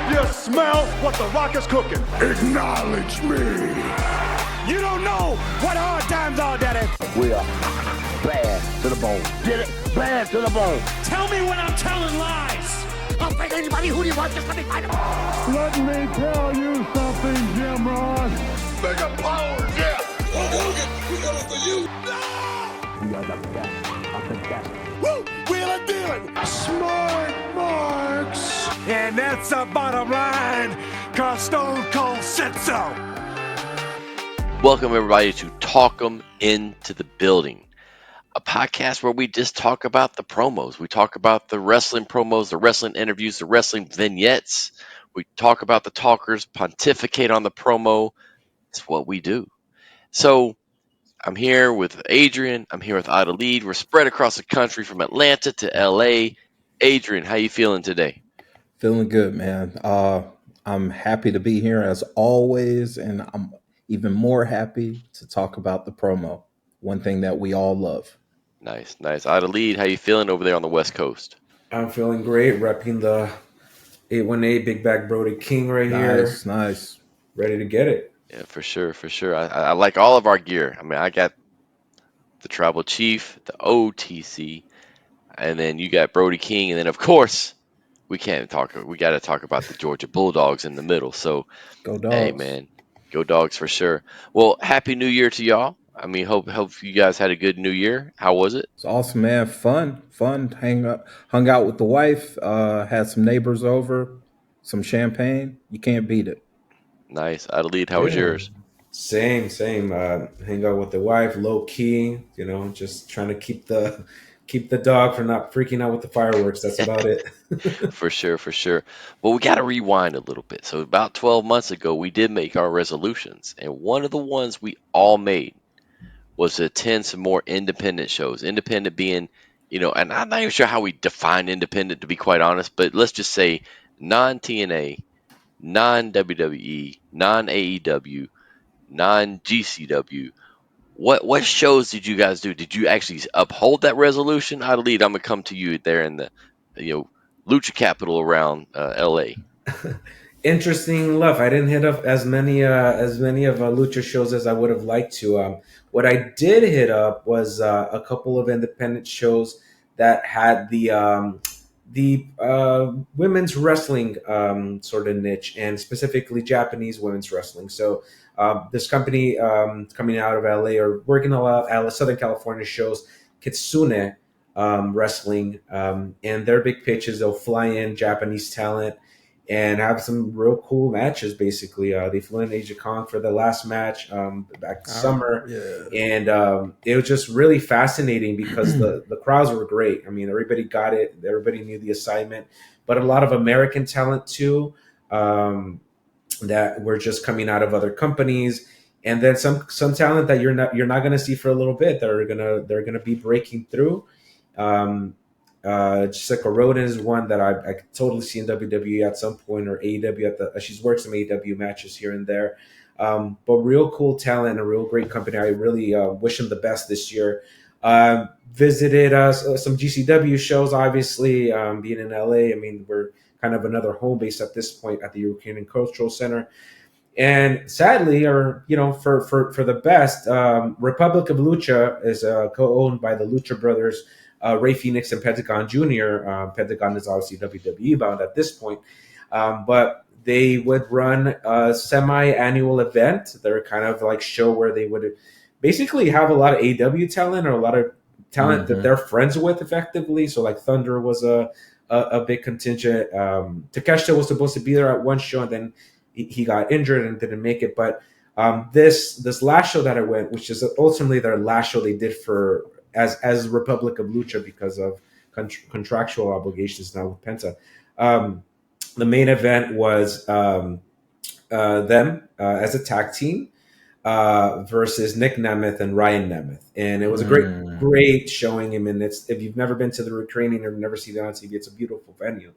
You smell what the Rock is cooking. Acknowledge me. You don't know what hard times are, Daddy. We are bad to the bone. Get it? Bad to the bone. Tell me when I'm telling lies. I'll fight anybody. Who do you want? Just let me fight him. Let me tell you something, Jim Ross. Mega power, yeah. We got it for you. We are the best of the best. Woo! Wheeling dealing. Smart marks. And that's the bottom line, cause Stone Cold said so. Welcome everybody to Talk 'em Into the Building, a podcast where we just talk about the promos. We talk about the wrestling promos, the wrestling interviews, the wrestling vignettes. We talk about the talkers, pontificate on the promo. It's what we do. So I'm here with Adrian. I'm here with Adelaide. We're spread across the country from Atlanta to LA. Adrian, how you feeling today? Feeling good, man. I'm happy to be here as always, and I'm even more happy to talk about the promo, one thing that we all love. Nice. Adelaide, how you feeling over there on the West Coast? I'm feeling great, repping the 818 Big Bag Brody King right here. Nice. Ready to get it. Yeah, for sure. I like all of our gear. I mean, I got the Tribal Chief, the OTC, and then you got Brody King, and then of course we got to talk about the Georgia Bulldogs in the middle. So Go Dogs. Hey man, go Dogs for sure. Well, happy New Year to y'all. I mean, hope you guys had a good New Year. How was it? It's awesome, man. Fun. Hung out with the wife. Had some neighbors over. Some champagne. You can't beat it. Nice. Adelaide, how was yours? Same. Hang out with the wife, low key. Just trying to keep the dog from not freaking out with the fireworks. That's about it. For sure. Well, we got to rewind a little bit. So about 12 months ago, we did make our resolutions, and one of the ones we all made was to attend some more independent shows. Independent being, and I'm not even sure how we define independent, to be quite honest, but let's just say non-TNA, non-WWE, non-AEW, non-GCW. What shows did you guys do? Did you actually uphold that resolution? Adelaide, I'm gonna come to you there in the Lucha capital around LA. Interesting enough, I didn't hit up as many of Lucha shows as I would have liked to. What I did hit up was a couple of independent shows that had the women's wrestling sort of niche, and specifically Japanese women's wrestling. So this company coming out of LA are working a lot at Southern California shows, Kitsune Wrestling, and their big pitch is they'll fly in Japanese talent and have some real cool matches. Basically, they flew in Asia Kong for the last match back summer, and it was just really fascinating because the crowds were great. I mean, everybody got it. Everybody knew the assignment, but a lot of American talent too that were just coming out of other companies, and then some talent that you're not going to see for a little bit. They're gonna be breaking through. Jessica Roden is one that I could totally see in WWE at some point, or AEW. She's worked some AEW matches here and there, but real cool talent, a real great company. I really wish them the best this year. Visited some GCW shows, obviously, being in LA. I mean, we're kind of another home base at this point at the European Cultural Center. And sadly, or for the best, Republic of Lucha is co-owned by the Lucha Brothers, Ray Phoenix and Pentagon Jr. Pentagon is obviously WWE bound at this point, but they would run a semi-annual event. They're kind of like show where they would basically have a lot of AEW talent, or a lot of talent that they're friends with effectively. So like Thunder was a big contingent. Takeshita was supposed to be there at one show, and then he got injured and didn't make it. But this last show that I went, which is ultimately their last show they did for as Republic of Lucha because of contractual obligations now with Penta. The main event was them as a tag team versus Nick Nemeth and Ryan Nemeth, and it was a great showing. I mean, if you've never been to the Ukrainian or never seen it on TV, it's a beautiful venue,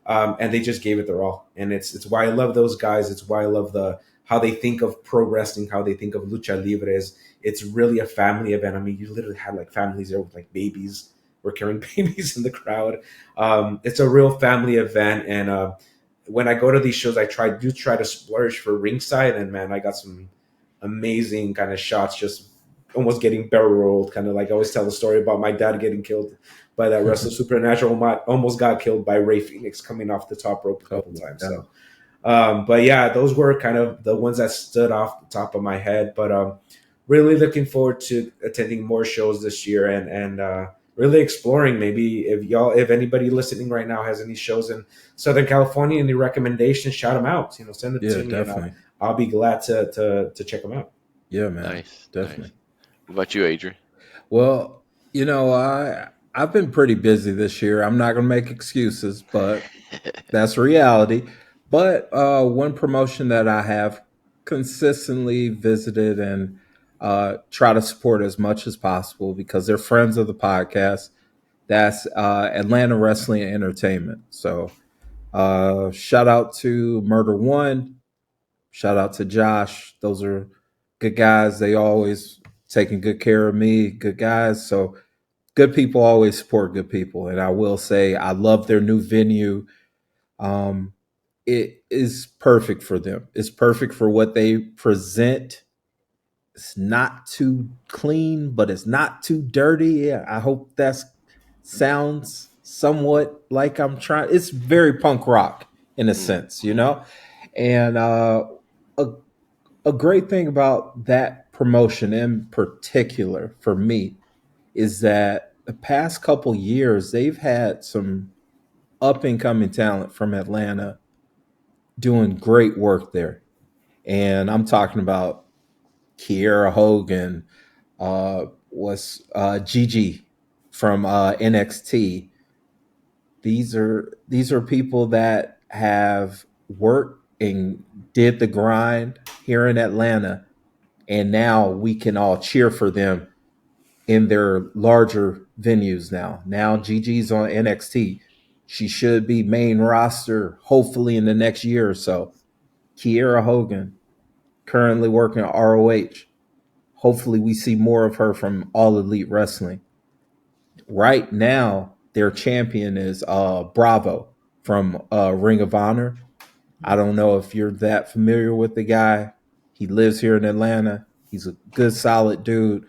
and they just gave it their all. And it's why I love those guys. It's why I love how they think of pro wrestling, how they think of lucha libres. It's really a family event. I mean, you literally had like families there with like babies. We're carrying babies in the crowd. It's a real family event, and when I go to these shows, I do try to splurge for ringside, and man, I got some amazing kind of shots, just almost getting barrel rolled, kind of like I always tell the story about my dad getting killed by that wrestler Supernatural. Almost got killed by Ray Phoenix coming off the top rope a couple times. Yeah. So, but yeah, those were kind of the ones that stood off the top of my head. But really looking forward to attending more shows this year and really exploring. Maybe if anybody listening right now has any shows in Southern California, any recommendations, shout them out. Send them to me. Definitely. And I'll be glad to check them out. Yeah, man. Nice. Definitely. Nice. What about you, Adrian? Well, I've been pretty busy this year. I'm not going to make excuses, but that's reality. But one promotion that I have consistently visited and try to support as much as possible because they're friends of the podcast. That's Atlanta Wrestling Entertainment. So shout out to Murder One. Shout out to Josh. Those are good guys. They always taking good care of me. Good guys. So good people always support good people. And I will say I love their new venue. It is perfect for them. It's perfect for what they present. It's not too clean, but it's not too dirty. Yeah, I hope that sounds somewhat like I'm trying. It's very punk rock in a sense, And a great thing about that promotion in particular for me is that the past couple years they've had some up and coming talent from Atlanta doing great work there. And I'm talking about Kiera Hogan, was Gigi from NXT. These are people that have worked and did the grind here in Atlanta, and now we can all cheer for them in their larger venues now. Now Gigi's on NXT. She should be main roster hopefully in the next year or so. Kiera Hogan, currently working at ROH. Hopefully we see more of her from All Elite Wrestling. Right now, their champion is Bravo from Ring of Honor. I don't know if you're that familiar with the guy. He lives here in Atlanta. He's a good, solid dude.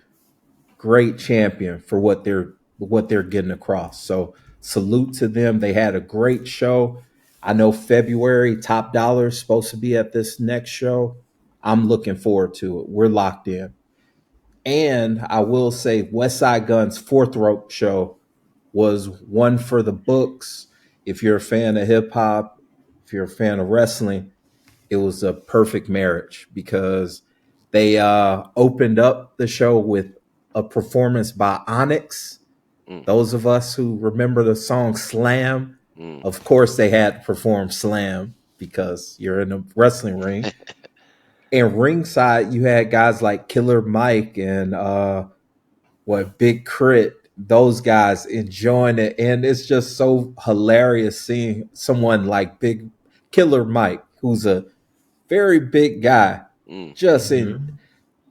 Great champion for what they're getting across. So salute to them. They had a great show. I know February Top Dollar is supposed to be at this next show. I'm looking forward to it. We're locked in. And I will say West Side Gun's Fourth Rope show was one for the books. If you're a fan of hip hop, if you're a fan of wrestling, it was a perfect marriage because they opened up the show with a performance by Onyx. Those of us who remember the song Slam, of course they had to perform Slam because you're in a wrestling ring. And ringside, you had guys like Killer Mike and Big Crit, those guys enjoying it. And it's just so hilarious seeing someone like Big Killer Mike, who's a very big guy, just in.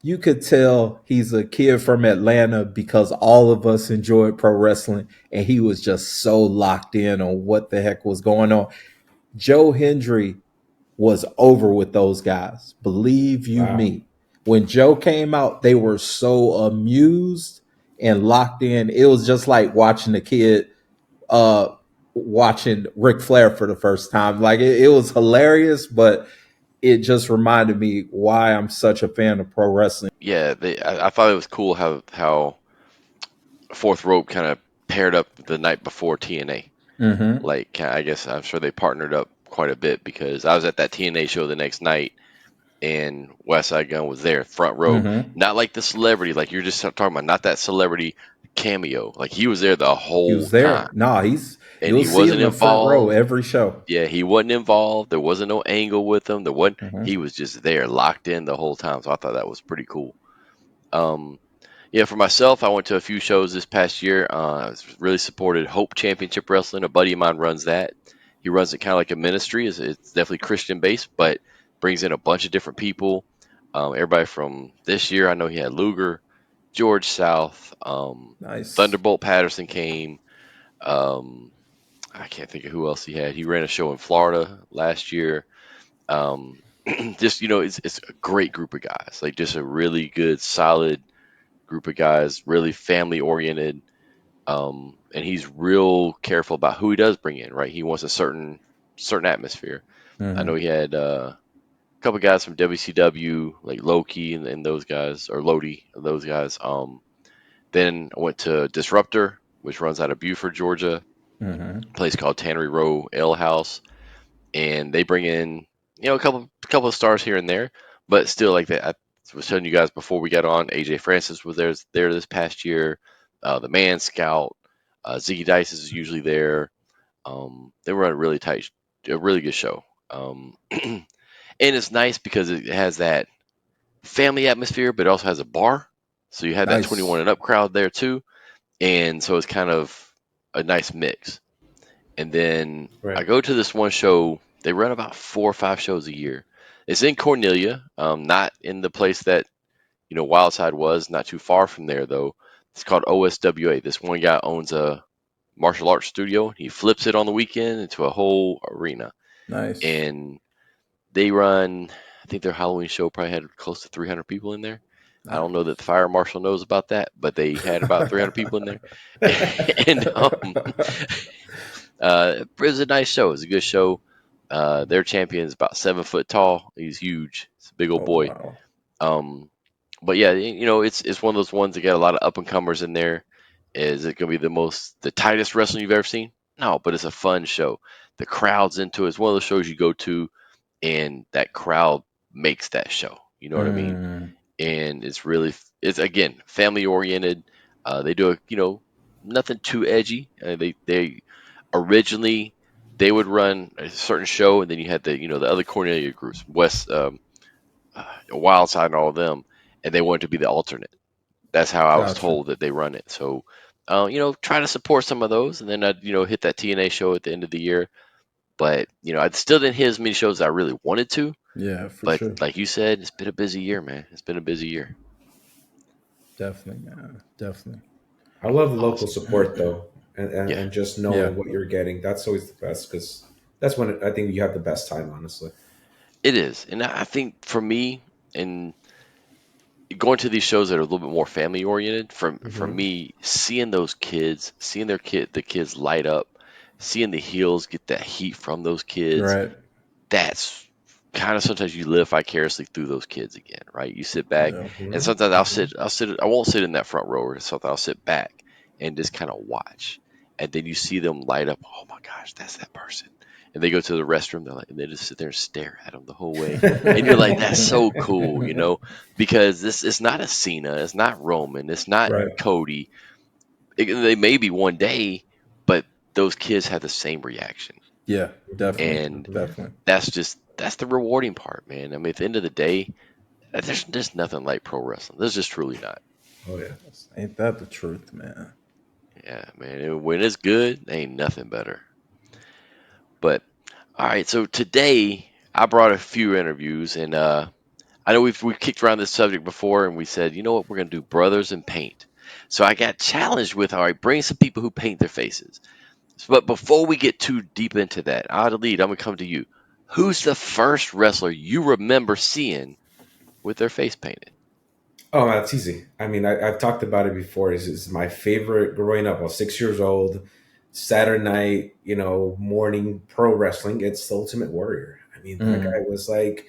You could tell he's a kid from Atlanta because all of us enjoyed pro wrestling, and he was just so locked in on what the heck was going on. Joe Hendry was over with those guys. Believe you me. When Joe came out, they were so amused and locked in. It was just like watching a kid watching Ric Flair for the first time. Like it was hilarious, but it just reminded me why I'm such a fan of pro wrestling. Yeah, I thought it was cool how Fourth Rope kind of paired up the night before TNA. Like, I guess I'm sure they partnered up quite a bit because I was at that TNA show the next night and West Side Gun was there, front row. Not like the celebrity, like you're just talking about, not that celebrity cameo. Like he was there the whole time. He was there. No, he wasn't involved. Front row every show. Yeah, he wasn't involved. There wasn't no angle with him. There wasn't. He was just there, locked in the whole time. So I thought that was pretty cool. Yeah, for myself, I went to a few shows this past year. I really supported Hope Championship Wrestling. A buddy of mine runs that. He runs it kind of like a ministry. It's definitely Christian based, but brings in a bunch of different people. Everybody from this year, I know he had Luger, George South, nice. Thunderbolt Patterson came. I can't think of who else he had. He ran a show in Florida last year. Um, just it's a great group of guys. Like just a really good, solid group of guys. Really family oriented. And he's real careful about who he does bring in. Right, he wants a certain atmosphere. I know he had a couple guys from WCW like Loki and those guys, or Lodi, those guys. Then I went to Disruptor, which runs out of Buford, Georgia, a place called Tannery Row Ale House, and they bring in a couple of stars here and there, but still like that. I was telling you guys before we got on, AJ Francis was there this past year. The Man Scout, Ziggy Dice is usually there. They run a really good show. And it's nice because it has that family atmosphere, but it also has a bar. So you have that 21 and up crowd there too. And so it's kind of a nice mix. And then Right. I go to this one show. They run about 4 or 5 shows a year. It's in Cornelia, not in the place that Wildside was. Not too far from there though. It's called OSWA. This one guy owns a martial arts studio. He flips it on the weekend into a whole arena. Nice. And they run. I think their Halloween show probably had close to 300 people in there. I don't know that the fire marshal knows about that, but they had about 300 people in there. And it was a nice show. It was a good show. Their champion is about 7 foot tall. He's huge. It's a big old boy. Wow. But yeah, it's one of those ones that got a lot of up and comers in there. Is it going to be the tightest wrestling you've ever seen? No, but it's a fun show. The crowd's into it. It's one of those shows you go to, and that crowd makes that show. You know what I mean? And it's again family oriented. They do nothing too edgy. They originally they would run a certain show, and then you had the other Cornelia groups, West, Wildside, and all of them, and they wanted to be the alternate. That's how I was told that they run it. So, try to support some of those, and then I'd hit that TNA show at the end of the year. But I still didn't hit as many shows as I really wanted to. Yeah, for But sure. like you said, it's been a busy year, man. It's been a busy year. Definitely, man. Definitely. I love the local support though, and just knowing what you're getting. That's always the best because that's when I think you have the best time, honestly. It is, and I think for me, and going to these shows that are a little bit more family oriented, for me, seeing those kids, seeing the kids light up, seeing the heels get that heat from those kids, Right. that's kind of sometimes you live vicariously through those kids again, right? You sit back, and sometimes I won't sit in that front row or something. I'll sit back and just kind of watch, and then you see them light up. Oh my gosh, that's that person. And they go to the restroom, and they just sit there and stare at them the whole way. And you're like, that's so cool, because this is not a Cena, it's not Roman, it's not Cody. They may be one day, but those kids have the same reaction. Yeah, definitely. And definitely. that's the rewarding part, man. I mean, at the end of the day, there's nothing like pro wrestling. There's just truly not. Oh yeah, ain't that the truth, man? Yeah, man. When it's good, ain't nothing better. But all right, so today I brought a few interviews, and I know we've kicked around this subject before, and we said, you know what, we're gonna do brothers in paint. So I got challenged with, all right, bring some people who paint their faces. But before we get too deep into that, Adelaide, I'm gonna come to you. Who's the first wrestler you remember seeing with their face painted? Oh, that's easy. I mean, I've talked about it before. It's my favorite growing up. I was 6 years old. Saturday night, morning pro wrestling. It's the Ultimate Warrior. I mean, that guy was like,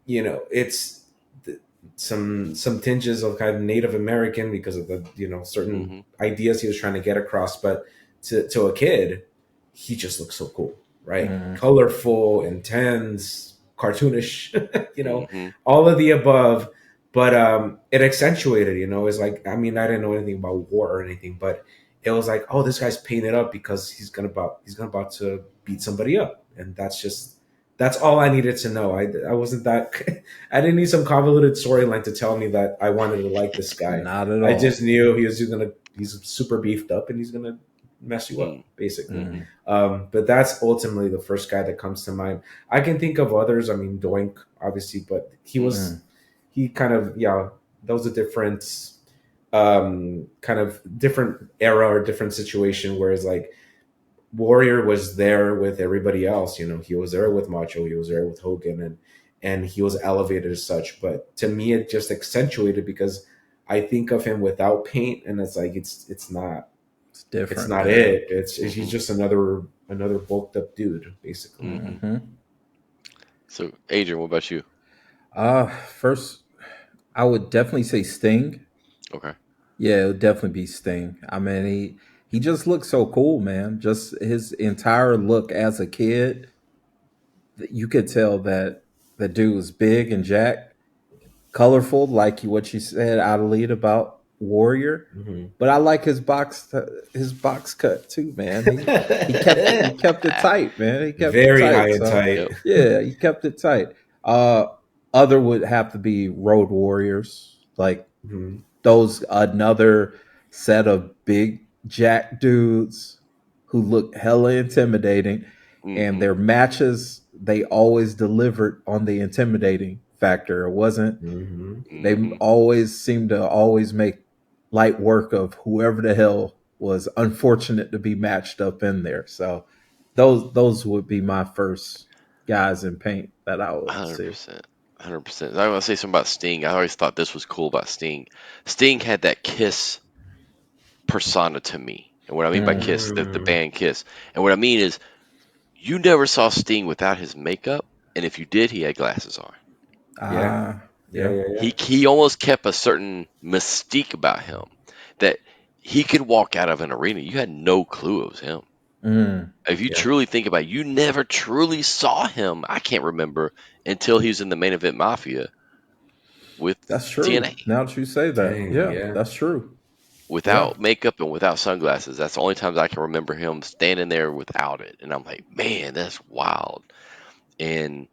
it's some tinges of kind of Native American because of the certain ideas he was trying to get across. But to a kid, he just looks so cool, right? Colorful, intense, cartoonish, all of the above. But it accentuated, it's like, I mean, I didn't know anything about war or anything, but it was like, oh, this guy's painted up because he's about to beat somebody up, and that's all I needed to know. I wasn't that I didn't need some convoluted storyline to tell me that I wanted to like this guy. Not at all. I just knew he's super beefed up and he's gonna mess you up, basically. But that's ultimately the first guy that comes to mind. I can think of others. I mean, Doink, obviously, but he kind of, that was a different kind of different era or different situation, whereas like Warrior was there with everybody else. You know, he was there with Macho, he was there with Hogan, and he was elevated as such. But to me, it just accentuated because I think of him without paint, and it's like it's not. It's different. It's not man. it. It's he's just another bulked up dude, basically. Mm-hmm. So, Adrian, what about you? First, I would definitely say Sting. Okay. Yeah, it would definitely be Sting. I mean, he just looks so cool, man. Just his entire look as a kid, you could tell that the dude was big and jacked, colorful, like what you said, Adelaide, about Warrior. Mm-hmm. But I like his box cut too, man. He kept it tight, man. He kept Very it tight, high and so, tight. Yep. yeah, he kept it tight. Other would have to be Road Warriors, like Mm-hmm. those another set of big jack dudes who look hella intimidating, and their matches they always delivered on the intimidating factor. It wasn't. Mm-hmm. They always seem to always make light work of whoever the hell was unfortunate to be matched up in there. So those would be my first guys in paint that I would see. 100%. 100%. I want to say something about Sting. I always thought this was cool about Sting. Sting had that Kiss persona to me. And what I mean by Kiss, the band Kiss. And what I mean is, you never saw Sting without his makeup. And if you did, he had glasses on. Yeah. He almost kept a certain mystique about him that he could walk out of an arena. You had no clue it was him. If you truly think about it, you never truly saw him. I can't remember until he was in the Main Event Mafia with That's true. TNA. Now that you say that, Dang, that's true. Without makeup and without sunglasses. That's the only times I can remember him standing there without it. And I'm like, man, that's wild. And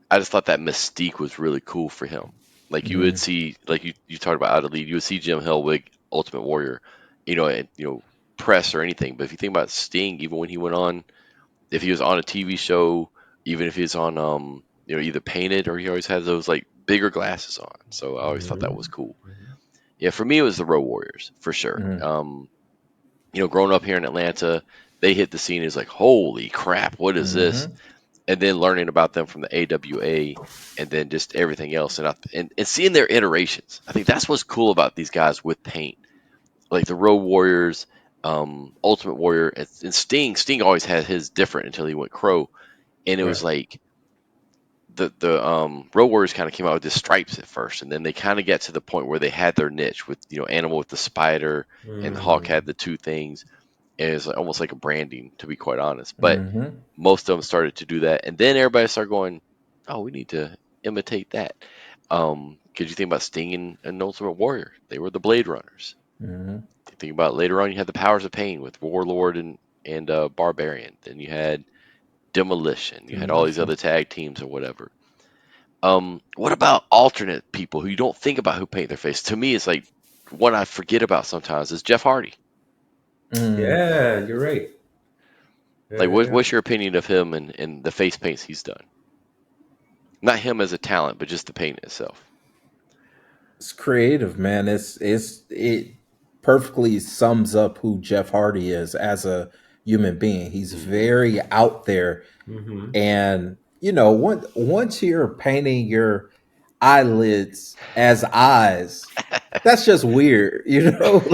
I just thought that mystique was really cool for him. Like you would see, like you talked about out of lead, you would see Jim Hellwig, Ultimate Warrior, press or anything. But if you think about Sting, even when he went on, if he was on a TV show, even if he was on, either painted or he always had those like bigger glasses on. So I always thought that was cool. Yeah, for me it was the Road Warriors for sure. Growing up here in Atlanta, they hit the scene as like, holy crap, what is this? And then learning about them from the AWA, and then just everything else, and seeing their iterations. I think that's what's cool about these guys with paint, like the Road Warriors, Ultimate Warrior, and Sting. Sting always had his different until he went Crow, and it was like the Road Warriors kind of came out with the stripes at first, and then they kind of get to the point where they had their niche with Animal with the spider, and Hawk had the two things. And it's almost like a branding, to be quite honest. But most of them started to do that, and then everybody started going, "Oh, we need to imitate that." Because you think about Sting and Ultimate Warrior, they were the Blade Runners. You think about later on, you had the Powers of Pain with Warlord and Barbarian. Then you had Demolition. You had all these other tag teams or whatever. What about alternate people who you don't think about who paint their face? To me, it's like one I forget about sometimes is Jeff Hardy. Yeah, you're right. Like, what's your opinion of him and the face paints he's done? Not him as a talent, but just the paint itself. It's creative, man. It perfectly sums up who Jeff Hardy is as a human being. He's very out there, and once you're painting your eyelids as eyes, that's just weird,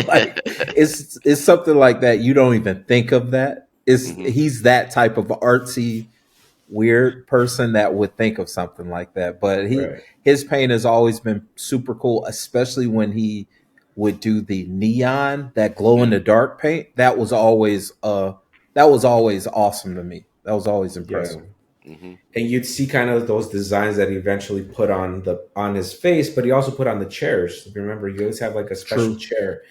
like it's something like that. You don't even think of that. He's that type of artsy weird person that would think of something like that. But his paint has always been super cool, especially when he would do the neon, that glow in the dark paint. That was always awesome to me. That was always impressive. And you'd see kind of those designs that he eventually put on his face, but he also put on the chairs. If you remember, he always had like a special chair.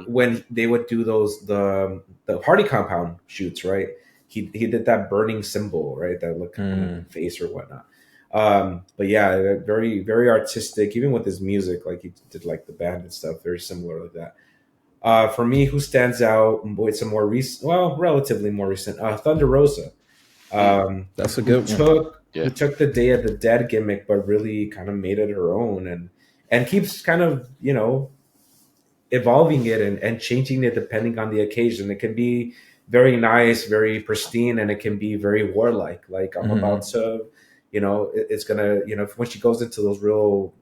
When they would do the Hardy Compound shoots, right? He did that burning symbol, right? That look on the face or whatnot. But yeah, very, very artistic, even with his music, like he did like the band and stuff, very similar like that. For me, who stands out with some more recent, relatively more recent, Thunder Rosa. That's a good one. Who took the Day of the Dead gimmick, but really kind of made it her own, and keeps kind of evolving it and changing it depending on the occasion. It can be very nice, very pristine, and it can be very warlike. Like I'm about to, it's gonna, when she goes into those real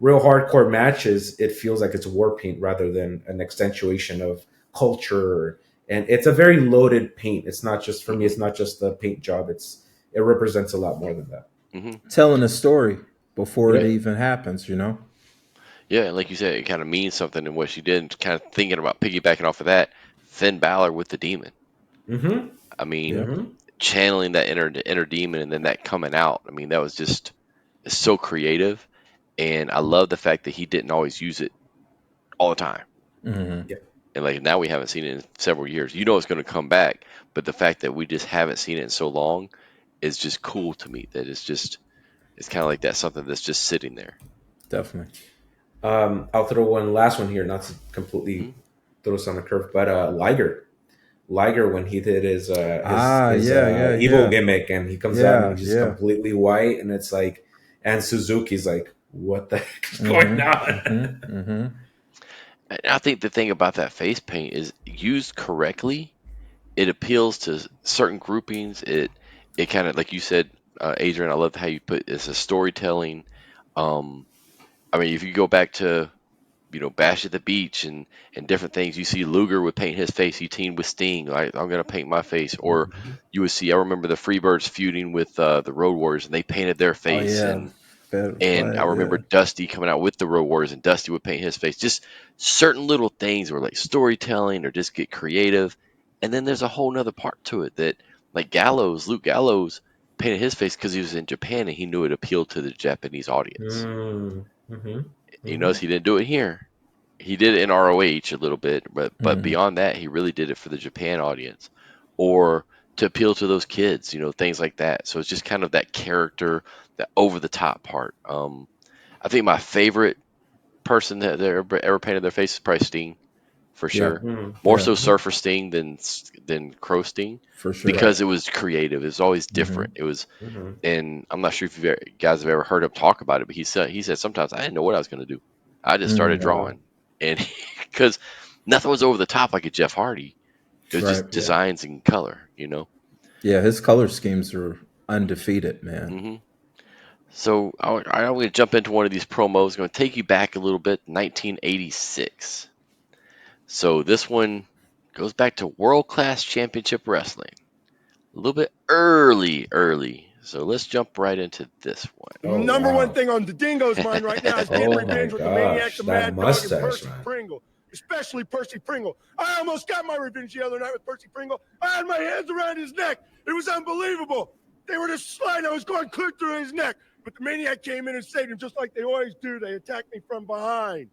hardcore matches, it feels like it's war paint rather than an accentuation of culture. And it's a very loaded paint. It's not just, for me, it's not just the paint job. It represents a lot more than that. Telling a story before it even happens, Yeah, and like you said, it kind of means something in what she did. And kind of thinking about piggybacking off of that, Finn Balor with the demon. I mean, channeling that inner demon and then that coming out. I mean, that was just so creative, and I love the fact that he didn't always use it all the time. Yeah. And like now we haven't seen it in several years. You know it's going to come back, but the fact that we just haven't seen it in so long is just cool to me. That it's kind of like that's something that's just sitting there. Definitely. I'll throw one last one here, not to completely throw us on the curve, but Liger when he did his evil gimmick, and he comes out and he's just completely white, and it's like, and Suzuki's like, what the heck is going on? And I think the thing about that face paint is used correctly, it appeals to certain groupings. It kind of, like you said, Adrian, I love how you put it's a storytelling. I mean, if you go back to, Bash at the Beach and different things, you see Luger would paint his face. He teamed with Sting. Like, I'm going to paint my face. Or you would see, I remember the Freebirds feuding with the Road Warriors, and they painted their face. And I remember Dusty coming out with the Road Warriors, and Dusty would paint his face. Just certain little things were like storytelling or just get creative. And then there's a whole nother part to it that, like Luke Gallows painted his face because he was in Japan and he knew it appealed to the Japanese audience. You notice he didn't do it here. He did it in ROH a little bit, but beyond that, he really did it for the Japan audience or to appeal to those kids, things like that. So it's just kind of that character, that over the top part. I think my favorite person that ever painted their face is probably Sting, for sure. More so Surfer Sting than Crow Sting, for sure, because it was creative. It was always different. It was, and I'm not sure if you guys have ever heard him talk about it, but he said sometimes I didn't know what I was going to do. I just started drawing, and because nothing was over the top like a Jeff Hardy. It was just designs and color, Yeah, his color schemes are undefeated, man. So I'm going to jump into one of these promos. I'm going to take you back a little bit, 1986. So this one goes back to World Class Championship Wrestling. A little bit early. So let's jump right into this one. Number one thing on the Dingo's mind right now is getting revenge with the Maniac, the Mad Dog, and Percy Pringle. Especially Percy Pringle. I almost got my revenge the other night with Percy Pringle. I had my hands around his neck. It was unbelievable. They were just sliding. I was going clear through his neck. But the Maniac came in and saved him just like they always do. They attacked me from behind.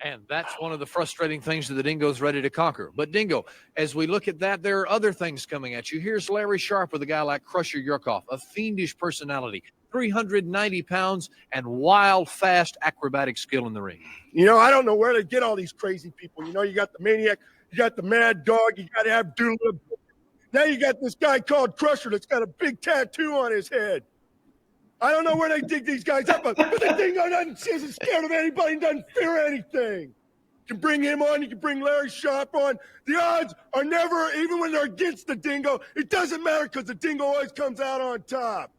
And that's one of the frustrating things that the Dingo's ready to conquer. But Dingo, as we look at that, there are other things coming at you. Here's Larry Sharp with a guy like Crusher Yurkoff, a fiendish personality, 390 pounds, and wild, fast, acrobatic skill in the ring. I don't know where they get all these crazy people. You got the Maniac, you got the Mad Dog, you got to have Doolittle. Now you got this guy called Crusher that's got a big tattoo on his head. I don't know where they dig these guys up, but the Dingo isn't scared of anybody and doesn't fear anything. You can bring him on. You can bring Larry Sharp on. The odds are never, even when they're against the Dingo, it doesn't matter because the Dingo always comes out on top.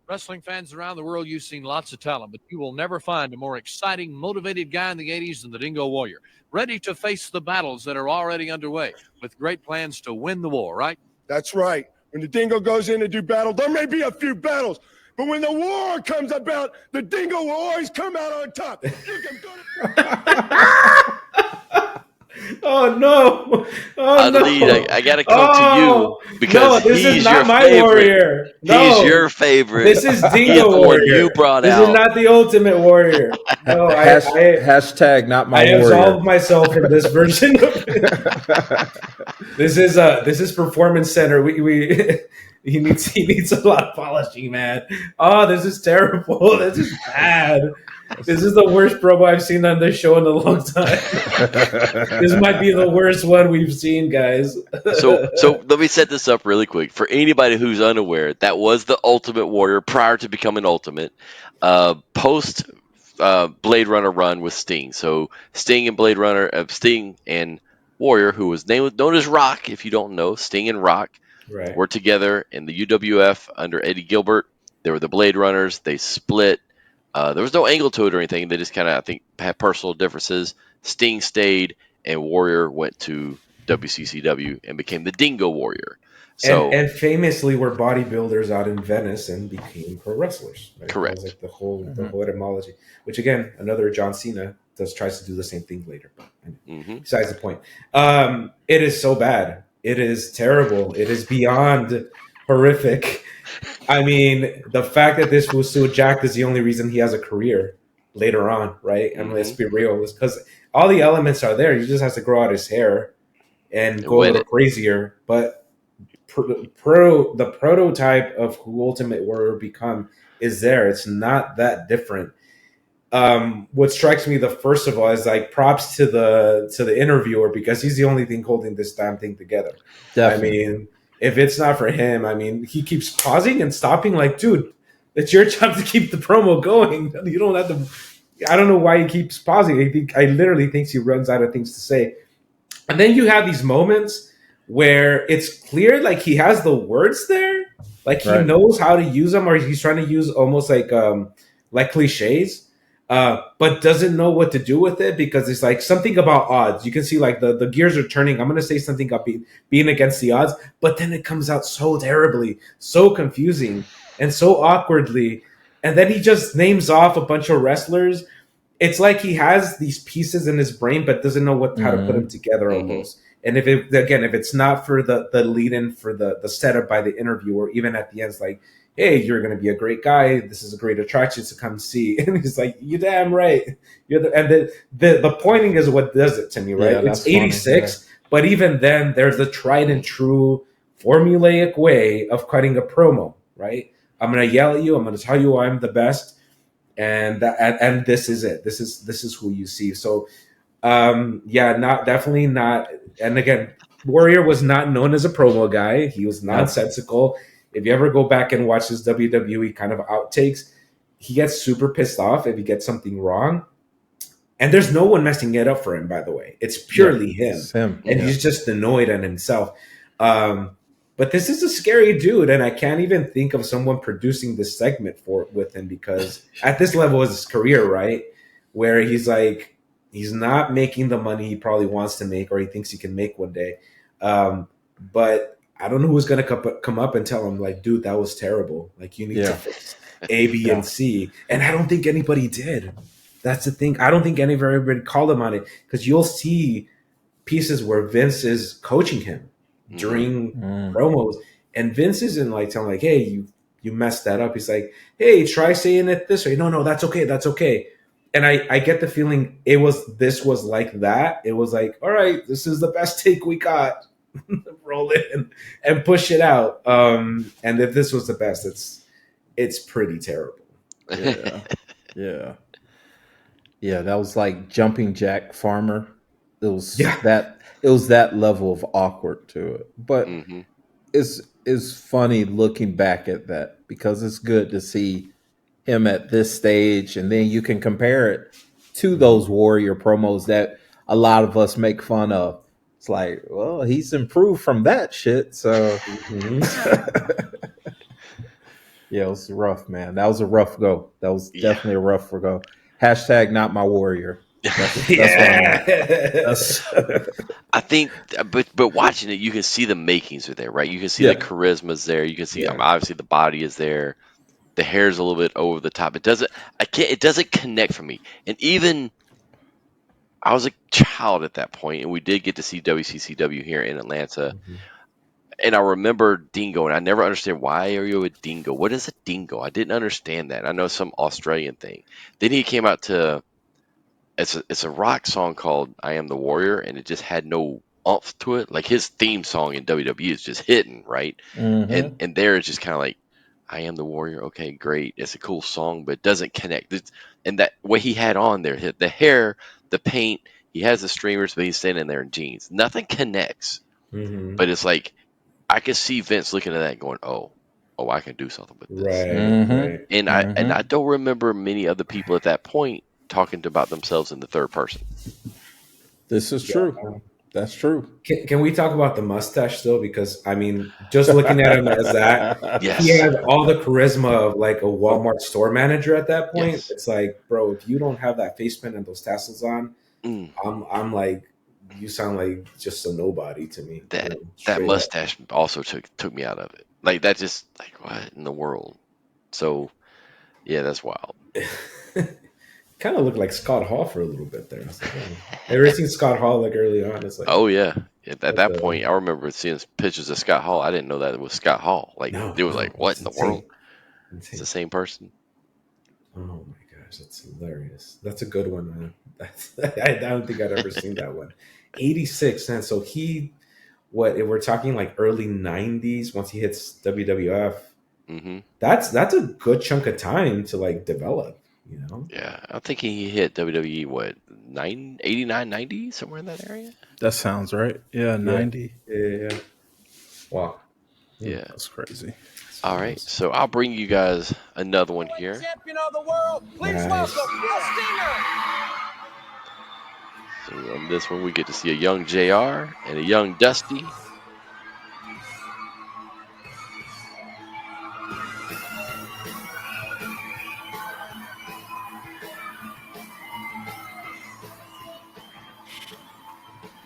Wrestling fans around the world, you've seen lots of talent, but you will never find a more exciting, motivated guy in the 80s than the Dingo Warrior, ready to face the battles that are already underway with great plans to win the war, right? That's right. When the Dingo goes in to do battle, there may be a few battles, but when the war comes about, the Dingo will always come out on top. Oh no! I gotta come to you because this he's is not your my favorite. warrior. No, he's your favorite. This is Dingo Warrior. You brought this out. Is not the Ultimate Warrior. No, hashtag not my warrior. I warrior. absolved myself from this version of it. This is Performance Center. He needs a lot of polishing, man. Oh, this is terrible. This is bad. This is the worst promo I've seen on this show in a long time. This might be the worst one we've seen, guys. So let me set this up really quick. For anybody who's unaware, that was the Ultimate Warrior prior to becoming Ultimate. Post Blade Runner run with Sting. So Sting and Warrior, who was known as Rock, if you don't know, Sting and Rock Right. were together in the UWF under Eddie Gilbert. They were the Blade Runners. They split. There was no angle to it or anything. They just kind of, I think, had personal differences. Sting stayed, and Warrior went to WCCW and became the Dingo Warrior. So And famously were bodybuilders out in Venice and became pro wrestlers. Right? Correct. That was like the whole etymology. Which again, another John Cena tries to do the same thing later. But besides the point, it is so bad. It is terrible. It is beyond horrific. I mean, the fact that this was so jacked is the only reason he has a career later on, right? I mean, let's be real. It's because all the elements are there. He just has to grow out his hair and go a little crazier. But the prototype of who Ultimate Warrior become is there. It's not that different. What strikes me first of all is like props to the interviewer, because he's the only thing holding this damn thing together. Definitely. I mean, if it's not for him, I mean, he keeps pausing and stopping. Like, dude, it's your job to keep the promo going. You don't have to. I don't know why he keeps pausing. I literally think he runs out of things to say. And then you have these moments where it's clear like he has the words there, like he knows how to use them, or he's trying to use almost like cliches, but doesn't know what to do with it, because it's like something about odds. You can see like the gears are turning. I'm going to say something about being against the odds, but then it comes out so terribly, so confusing, and so awkwardly. And then he just names off a bunch of wrestlers. It's like he has these pieces in his brain, but doesn't know how to put them together almost. And if it's not for the lead-in for the setup by the interviewer, even at the end, it's like, hey, you're going to be a great guy. This is a great attraction to come see. And he's like, you damn right. And the pointing is what does it to me, right? Yeah, it's 86, funny, yeah. But even then, there's the tried and true formulaic way of cutting a promo, right? I'm going to yell at you. I'm going to tell you I'm the best. And this is it. This is who you see. So, definitely not. And again, Warrior was not known as a promo guy. He was nonsensical. If you ever go back and watch his WWE kind of outtakes, he gets super pissed off if he gets something wrong. And there's no one messing it up for him, by the way. It's purely him. And he's just annoyed at himself. But this is a scary dude, and I can't even think of someone producing this segment with him, because at this level of his career, right, where he's like, he's not making the money he probably wants to make, or he thinks he can make one day. But I don't know who's going to come up and tell him, like, dude, that was terrible. Like, you need to fix A, B, and C. And I don't think anybody did. That's the thing. I don't think anybody called him on it, because you'll see pieces where Vince is coaching him during promos, and Vince isn't like telling like, hey, you messed that up. He's like, hey, try saying it this way. No, that's okay. And I get the feeling this was like that. It was like, all right, this is the best take we got. Roll it and push it out. And if this was the best, it's pretty terrible. Yeah. That was like Jumping Jack Farmer. It was that level of awkward to it. But it's funny looking back at that, because it's good to see him at this stage, and then you can compare it to those Warrior promos that a lot of us make fun of. It's like, well, he's improved from that shit. So yeah, it was rough, man. That was a rough go. That was definitely a rough go. Hashtag not my Warrior. That's I think, but watching it, you can see the makings are there, right? You can see the charisma's there. You can see, obviously, the body is there. The hair's a little bit over the top. It doesn't connect for me. And even I was a child at that point, and we did get to see WCCW here in Atlanta. And I remember Dingo, and I never understood, why are you a dingo? What is a dingo? I didn't understand that. I know some Australian thing. Then he came out to it's a rock song called "I Am the Warrior," and it just had no oomph to it. Like his theme song in WWE is just hitting, right? And there it's just kind of like, I am the warrior. Okay, great. It's a cool song, but it doesn't connect. And that what he had on there, the hair, the paint, he has the streamers, but he's standing there in jeans. Nothing connects. But it's like, I could see Vince looking at that and going, oh, I can do something with this. Right. And I don't remember many other people at that point talking about themselves in the third person. This is true. That's true. Can we talk about the mustache still? Because I mean, just looking at him as that, Yes. he had all the charisma of like a Walmart store manager at that point. Yes. It's like, bro, if you don't have that face paint and those tassels on, I'm like, you sound like just a nobody to me. That mustache also took me out of it. Like that, just like what in the world? So yeah, that's wild. Kind of looked like Scott Hall for a little bit there. I was like, oh. Ever seen Scott Hall like early on? It's like, oh yeah. At that point, I remember seeing pictures of Scott Hall. I didn't know that it was Scott Hall. Like it was like, what in the world? It's the same person. Oh my gosh, that's hilarious. That's a good one, man. I don't think I'd ever seen that one. 86, man. So if we're talking like early 90s, once he hits WWF, that's a good chunk of time to like develop, you know? Yeah, I think he hit WWE, what, 89, 90, somewhere in that area? That sounds right. Yeah, 90. Yeah. Wow. Yeah. That's crazy. All right, so I'll bring you guys another one here. Champion of the world, please welcome the Stinger. So on this one, we get to see a young JR and a young Dusty.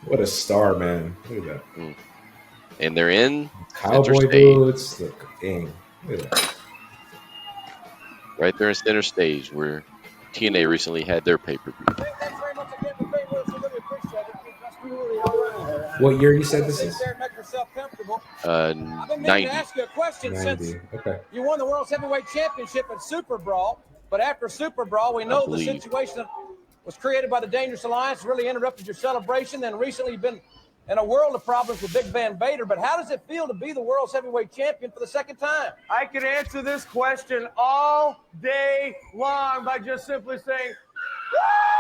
What a star, man. Look at that. And they're in cowboy boots. Look, dang. Look at that. Right there in center stage where TNA recently had their pay-per-view. What year you said this is? 90. Ask you a question 90. since Okay. you won the World's Heavyweight Championship at Super Brawl, but after Super Brawl, we know the situation that was created by the Dangerous Alliance really interrupted your celebration. Then recently you've been in a world of problems with Big Van Vader, but how does it feel to be the World's Heavyweight Champion for the second time? I can answer this question all day long by just simply saying, ho!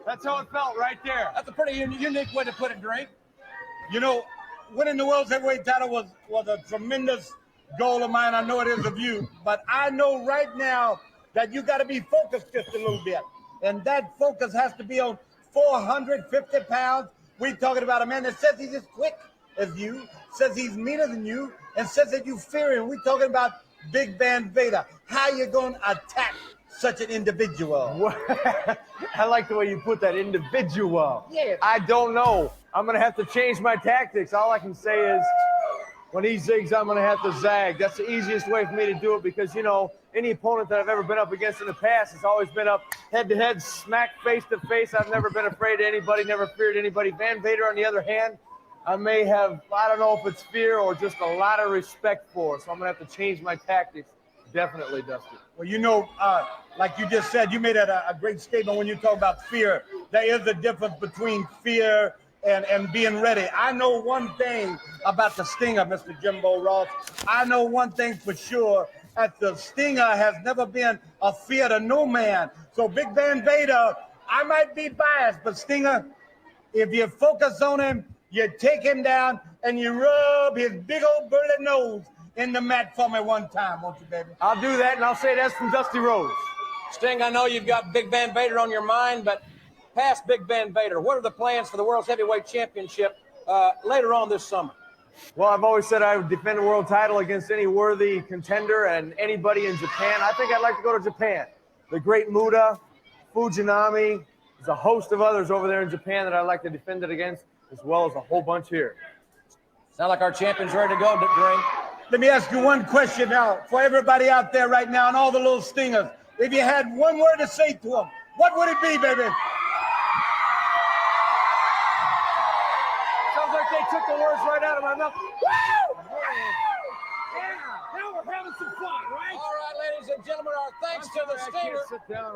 That's how it felt right there. That's a pretty unique way to put it, Drake. You know, winning the World's Heavyweight title was a tremendous goal of mine. I know it is of you, but I know right now that you got to be focused just a little bit. And that focus has to be on 450 pounds. We're talking about a man that says he's as quick as you, says he's meaner than you, and says that you fear him. We're talking about Big Van Vader. How you going to attack such an individual? I like the way you put that, individual. Yeah. I don't know. I'm going to have to change my tactics. All I can say is when he zigs, I'm going to have to zag. That's the easiest way for me to do it because, you know, any opponent that I've ever been up against in the past has always been up head-to-head, smack face-to-face. I've never been afraid of anybody, never feared anybody. Van Vader, on the other hand, I may have, I don't know if it's fear or just a lot of respect for. So I'm going to have to change my tactics. Definitely, Dusty. Well, you know, like you just said, you made a great statement when you talk about fear. There is a difference between fear and being ready. I know one thing about the Stinger, Mr. Jimbo Ross. I know one thing for sure, that the Stinger has never been a fear to no man. So Big Van Vader, I might be biased, but Stinger, if you focus on him, you take him down and you rub his big old burly nose in the mat for me one time, won't you, baby? I'll do that, and I'll say that's from Dusty Rhodes. Sting, I know you've got Big Van Vader on your mind, but past Big Van Vader, what are the plans for the World's Heavyweight Championship later on this summer? Well, I've always said I would defend the world title against any worthy contender and anybody in Japan. I think I'd like to go to Japan. The great Muda, Fujinami, there's a host of others over there in Japan that I'd like to defend it against, as well as a whole bunch here. Sound like our champion's ready to go, Dwayne. Let me ask you one question now for everybody out there right now and all the little Stingers. If you had one word to say to them, what would it be, baby? Sounds like they took the words right out of my mouth. Woo! Yeah, now we're having some fun, right? All right, ladies and gentlemen, our thanks to the Stinger. I can't sit down.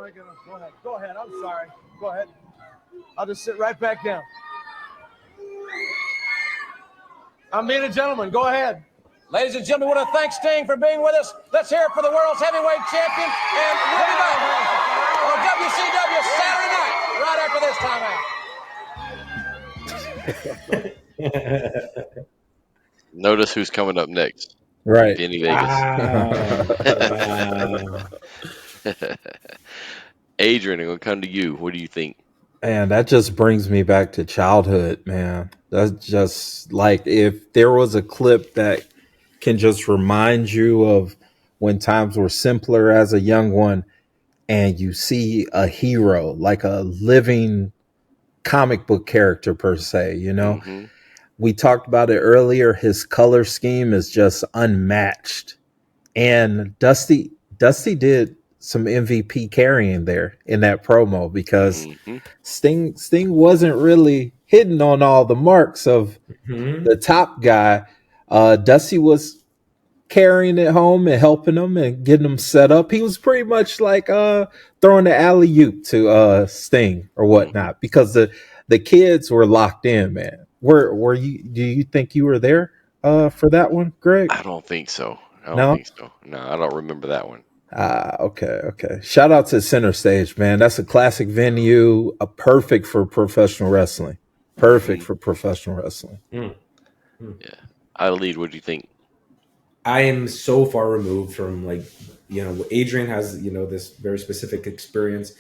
Go ahead. Go ahead. I'm sorry. Go ahead. I'll just sit right back down. I'm being a gentleman. Go ahead. Ladies and gentlemen, we want to thank Sting for being with us. Let's hear it for the World's Heavyweight Champion. And we'll be back on WCW Saturday night, right after this time out. Notice who's coming up next. Right. Vinny Vegas. Adrian, I'm gonna come to you. What do you think? And that just brings me back to childhood, man. That's just like if there was a clip that can just remind you of when times were simpler as a young one, and you see a hero, like a living comic book character per se, you know. Mm-hmm. We talked about it earlier. His color scheme is just unmatched. And Dusty did some MVP carrying there in that promo because Mm-hmm. Sting wasn't really hitting on all the marks of Mhm. the top guy. Dusty was carrying it home and helping him and getting him set up. He was pretty much like throwing the alley oop to Sting or whatnot because the kids were locked in, man. Were you? Do you think you were there for that one, Greg? I don't think so. No. No, I don't remember that one. Okay. Shout out to Center Stage, man. That's a classic venue, perfect for professional wrestling. Perfect for professional wrestling. Yeah. Lead. What do you think? I am so far removed from Adrian has, this very specific experience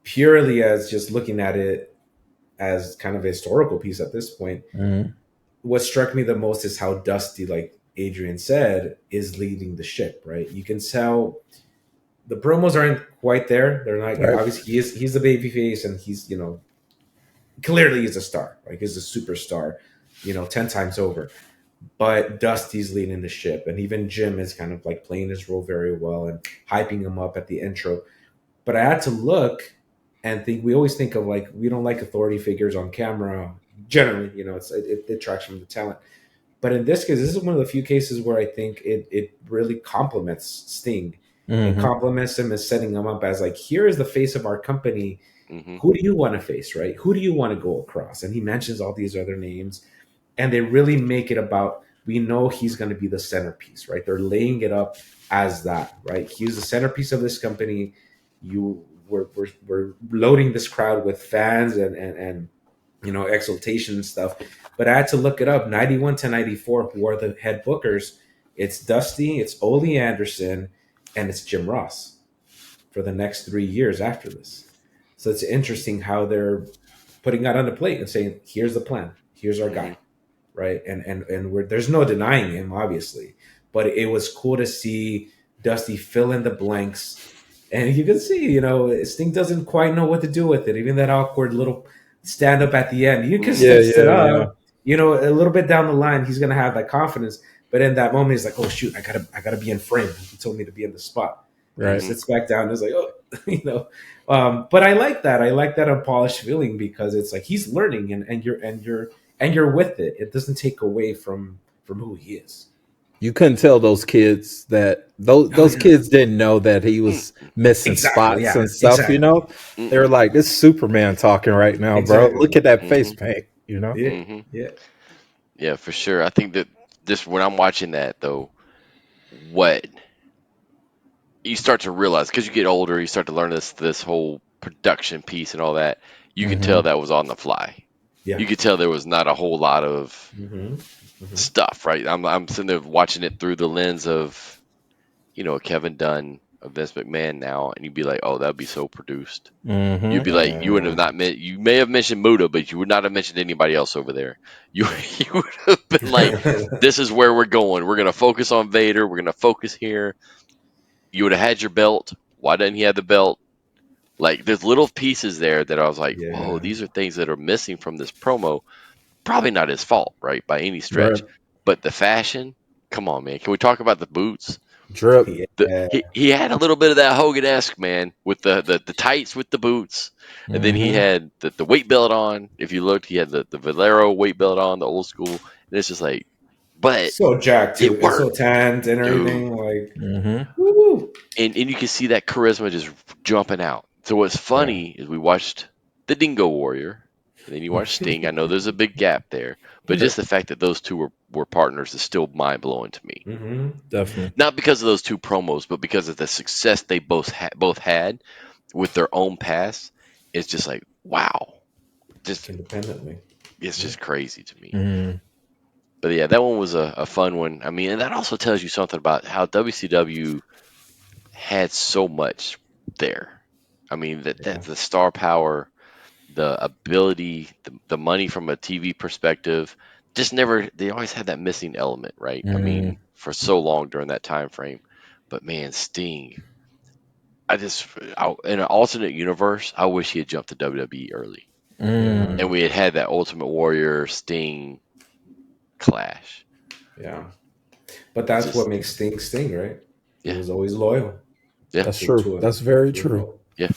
purely as just looking at it as kind of a historical piece at this point. Mm-hmm. What struck me the most is how Dusty, like Adrian said, is leading the ship, right? You can tell the promos aren't quite there. They're not Right. obviously he's the baby face and he's, clearly he's a star. Like he's a superstar, 10 times over. But Dusty's leading the ship, and even Jim is kind of like playing his role very well and hyping him up at the intro. But I had to look and think. We always think of like we don't like authority figures on camera. Generally, it detracts from the talent. But in this case, this is one of the few cases where I think it really complements Sting and compliments him as setting him up as like, here is the face of our company. Mm-hmm. Who do you want to face, right? Who do you want to go across? And he mentions all these other names. And they really make it about, we know he's going to be the centerpiece, right? They're laying it up as that, right? He's the centerpiece of this company. We're loading this crowd with fans and exultation and stuff. But I had to look it up. 91 to 94, who are the head bookers? It's Dusty, it's Ole Anderson, and it's Jim Ross for the next 3 years after this. So it's interesting how they're putting that on the plate and saying, here's the plan. Here's our guy. Right. And there's no denying him, obviously, but it was cool to see Dusty fill in the blanks. And you can see, Sting doesn't quite know what to do with it. Even that awkward little stand up at the end, you can stitch it up, a little bit down the line, he's going to have that confidence. But in that moment, he's like, oh, shoot, I gotta be in frame. He told me to be in the spot. Right. And he sits back down and is like, oh, but I like that. I like that unpolished feeling because it's like he's learning and you're with it. It doesn't take away from who he is. You couldn't tell those kids that those kids didn't know that he was missing spots and stuff. Exactly. They were like, "This is Superman talking right now, bro. Look at that face paint." Yeah, for sure. I think that this when I'm watching that though, what you start to realize because you get older, you start to learn this whole production piece and all that. You can tell that was on the fly. Yeah. You could tell there was not a whole lot of stuff, right? I'm sitting there watching it through the lens of, Kevin Dunn, of Vince McMahon now, and you'd be like, oh, that'd be so produced. You'd be like, you would have not meant, you may have mentioned Muda, but you would not have mentioned anybody else over there. You would have been like, this is where we're going. We're going to focus on Vader. We're going to focus here. You would have had your belt. Why didn't he have the belt? Like, there's little pieces there that I was like, whoa, these are things that are missing from this promo. Probably not his fault, right, by any stretch. Right. But the fashion, come on, man. Can we talk about the boots? Drip. He had a little bit of that Hogan-esque, man, with the tights with the boots. And then he had the weight belt on. If you looked, he had the Valero weight belt on, the old school. And it's just like, but so jacked too. It worked. So tanned and everything. Like, and you can see that charisma just jumping out. So what's funny is we watched the Dingo Warrior, and then you watch Sting. I know there's a big gap there, but just the fact that those two were partners is still mind blowing to me. Definitely not because of those two promos, but because of the success they both had with their own paths. It's just like wow, just independently. It's just crazy to me. But yeah, that one was a fun one. I mean, and that also tells you something about how WCW had so much there. I mean, that the star power, the ability, the money from a TV perspective, just never. They always had that missing element, right? I mean, for so long during that time frame. But man, Sting. In an alternate universe, I wish he had jumped to WWE early, and we had that Ultimate Warrior Sting clash. Yeah. But that's what makes Sting Sting, right? He was always loyal. Yeah, that's true. That's very true. Yeah.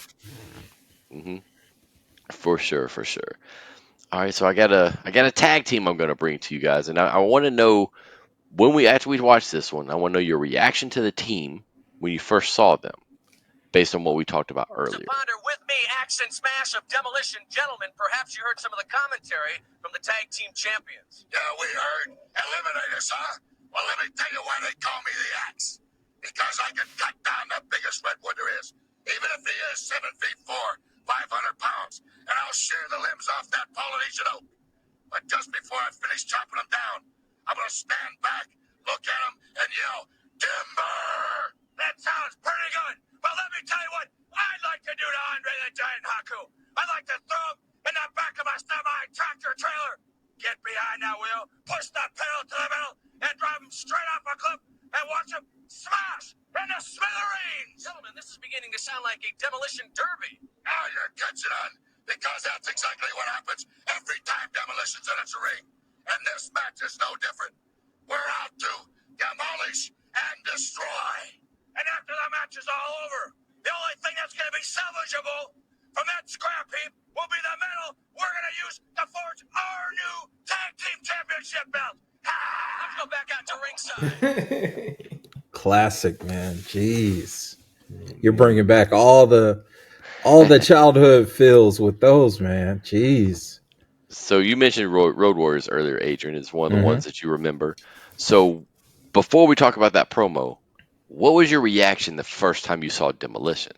For sure. All right, so I got a tag team I'm gonna bring to you guys, and I want to know after we watch this one, I want to know your reaction to the team when you first saw them, based on what we talked about earlier. Ponder with me, Axe and Smash of Demolition. Gentlemen, perhaps you heard some of the commentary from the tag team champions. Yeah, we heard. Eliminators, huh? Well, let me tell you why they call me the Axe. Because I can cut down the biggest redwood there is, even if he is 7 feet 4, 500 pounds, and I'll shear the limbs off that Polynesian oak. But just before I finish chopping them down, I'm going to stand back, look at them, and yell, Timber! That sounds pretty good. Well, let me tell you what I'd like to do to Andre the Giant Haku. I'd like to throw him in the back of a semi-tractor trailer. Get behind that wheel, push the pedal to the middle, and drive him straight off a cliff and watch him smash into smithereens. Gentlemen, this is beginning to sound like a demolition derby. Now you're catching on, because that's exactly what happens every time Demolition's in its ring. And this match is no different. We're out to demolish and destroy. And after the match is all over, the only thing that's going to be salvageable from that scrap heap will be the metal we're going to use to forge our new tag team championship belt. Let's go back out to ringside. Classic, man. Jeez, you're bringing back all the childhood feels with those, man. Jeez. So you mentioned Road Warriors earlier, Adrian. It's one of the ones that you remember. So before we talk about that promo, what was your reaction the first time you saw Demolition?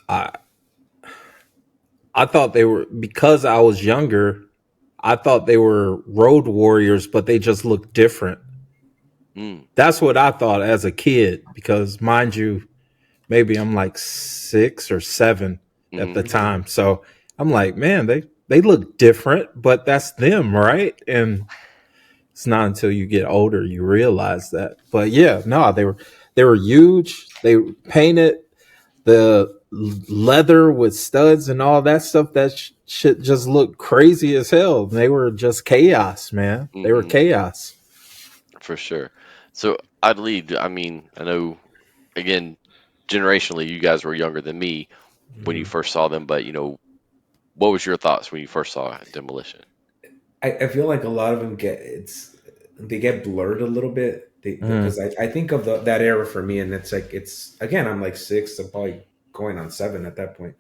I thought they were, because I was younger, I thought they were Road Warriors, but they just looked different. That's what I thought as a kid, because mind you, maybe I'm like 6 or 7 at the time. So I'm like, man, they look different, but that's them, right? And it's not until you get older you realize that. But yeah, no, they were huge. They painted the leather with studs and all that stuff. That shit just looked crazy as hell. They were just chaos, man. They were chaos. For sure. So I'd lead. I mean, I know, again, generationally, you guys were younger than me when you first saw them, but what was your thoughts when you first saw Demolition? I feel like a lot of them get blurred a little bit because I think of that era for me, and again, I'm like 6, I'm probably going on 7 at that point,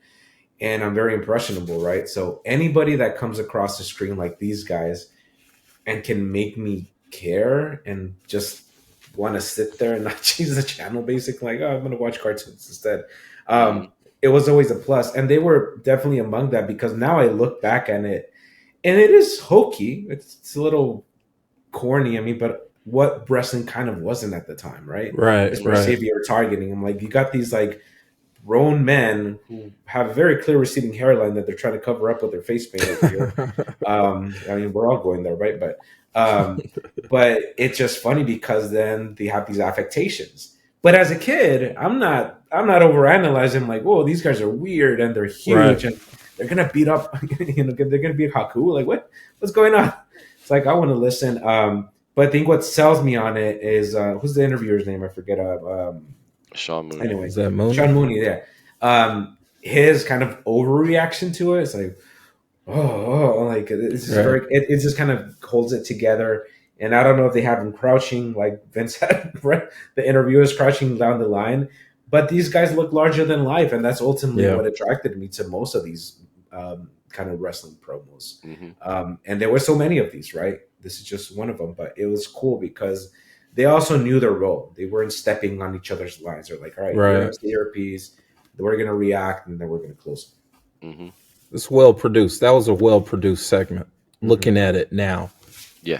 and I'm very impressionable, right? So anybody that comes across the screen like these guys and can make me care and just want to sit there and not change the channel, basically, like, oh, I'm going to watch cartoons instead. It was always a plus, and they were definitely among that, because now I look back at it, and it is hokey. It's a little corny. I mean, but what wrestling kind of wasn't at the time, right? Right. Especially if you're targeting them. Like, you got these like grown men who have a very clear receding hairline that they're trying to cover up with their face paint. I mean, we're all going there, right? But it's just funny because then they have these affectations. But as a kid, I'm not overanalyzing, like, whoa, these guys are weird and they're huge and they're gonna beat up, they're gonna beat Haku. Like, what's going on? It's like, I want to listen. But I think what sells me on it is who's the interviewer's name? I forget. Sean Mooney. Anyway, Is that Mooney? Sean Mooney. Yeah. His kind of overreaction to it. It's like, like it's just it just kind of holds it together. And I don't know if they have him crouching like Vince had, right? The interviewers crouching down the line, but these guys look larger than life, and that's ultimately what attracted me to most of these kind of wrestling promos. And there were so many of these, right? This is just one of them, but it was cool because they also knew their role. They weren't stepping on each other's lines. They're like, all right, here's the earpiece. We're going to react, and then we're going to close. It's well produced. That was a well produced segment. Looking at it now. Yeah.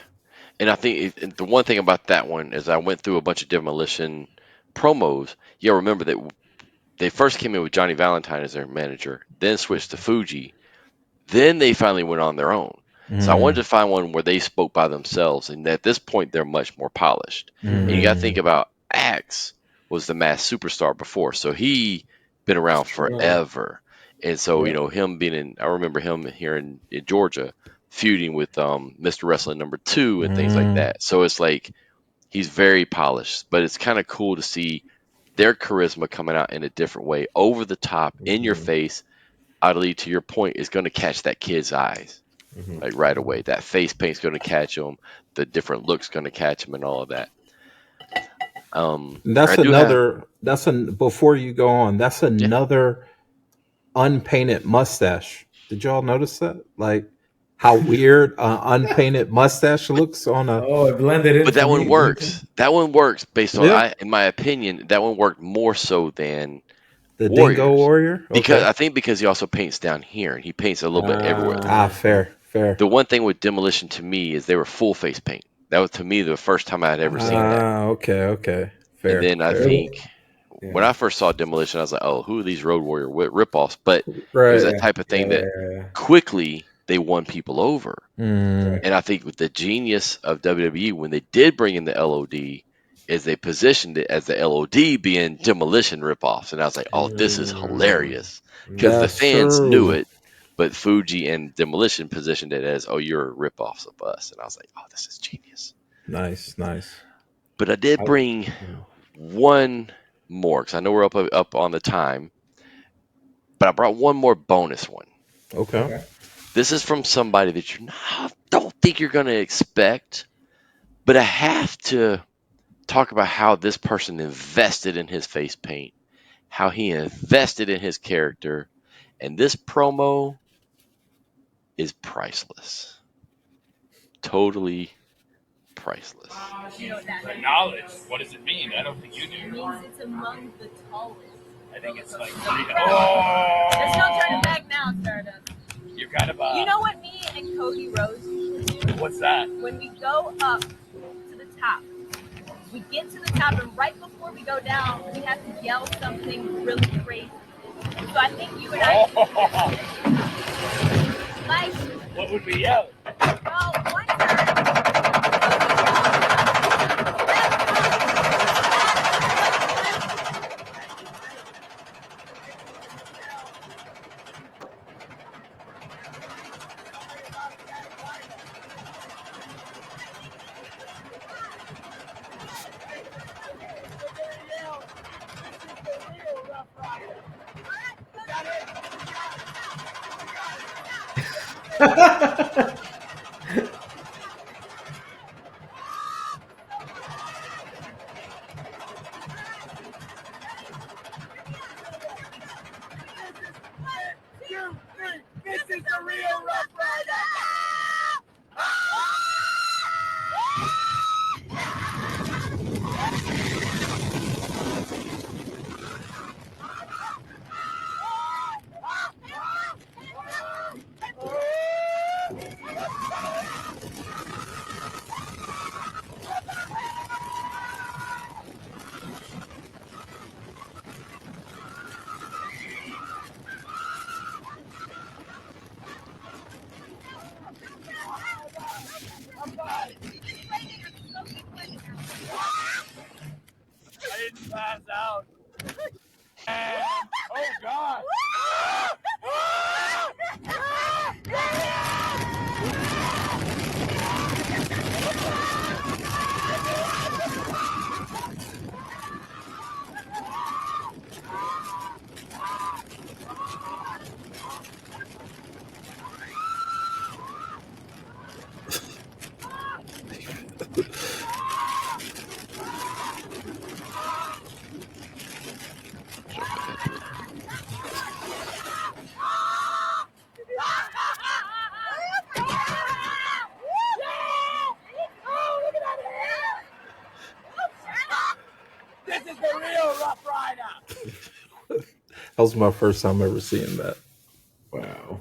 And I think the one thing about that one is I went through a bunch of Demolition promos. Yeah, remember that they first came in with Johnny Valentine as their manager, then switched to Fuji. Then they finally went on their own. So I wanted to find one where they spoke by themselves, and at this point they're much more polished. And you got to think about Axe was the Masked Superstar before, so he been around forever. And so him being in, I remember him here in Georgia feuding with Mr. Wrestling #2 and things like that. So it's like he's very polished, but it's kind of cool to see their charisma coming out in a different way, over the top, in your face. Oddly, to your point, is going to catch that kid's eyes. Like right away, that face paint's going to catch them. The different looks going to catch them, and all of that. That's another. Before you go on, that's another unpainted mustache. Did y'all notice that? Like how weird unpainted mustache looks on a. Oh, it blended in. But that one works. That one works based on, in my opinion, that one worked more so than the Dingo Warrior. Because I think because he also paints down here, and he paints a little bit everywhere. Fair. The one thing with Demolition to me is they were full face paint. That was to me the first time I had ever seen that. Okay. Fair. And then I think when I first saw Demolition, I was like, "Oh, who are these Road Warrior ripoffs?" But it was that type of thing that quickly they won people over. And I think with the genius of WWE when they did bring in the LOD, is they positioned it as the LOD being Demolition ripoffs, and I was like, "Oh, this is hilarious," because the fans knew it. But Fuji and Demolition positioned it as, "Oh, you're ripoffs of us," and I was like, "Oh, this is genius." Nice. But I did bring one more because I know we're up on the time. But I brought one more bonus one. Okay. This is from somebody that don't think you're going to expect, but I have to talk about how this person invested in his face paint, how he invested in his character, and this promo is priceless. Totally priceless. You know what that means? Knowledge. What does it mean? I don't think you do. It means it's among the tallest. I think it's like there's no turning back now, Stardust. You're kind of You know what me and Cody Rhodes usually do? What's that? When we go up to the top, we get to the top, and right before we go down, we have to yell something really crazy. So I think you and I like. What would we yell? Well, one time. This is the real Rough Rider! I didn't pass out. And, oh God! This is the real Rough Rider! That was my first time ever seeing that. Wow.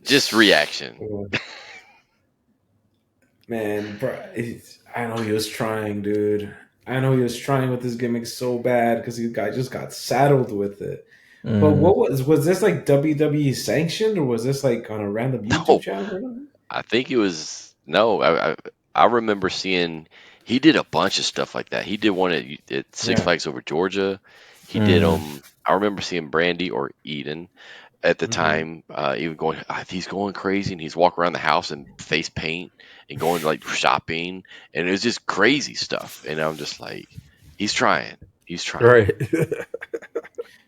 Just reaction. Man, bro, I know he was trying, dude. I know he was trying with his gimmick so bad because he just got saddled with it. But Mm. what was this like WWE sanctioned or was this like on a random YouTube No, channel or something? I think it was no. I remember seeing he did a bunch of stuff like that. He did one at Six Yeah. Flags Over Georgia. He did Mm. I remember seeing Brandy or Eden at the Mm-hmm. time, even going. He's going crazy, and he's walking around the house in face paint and going like shopping, and it was just crazy stuff. And I'm just like, he's trying. He's trying. Right.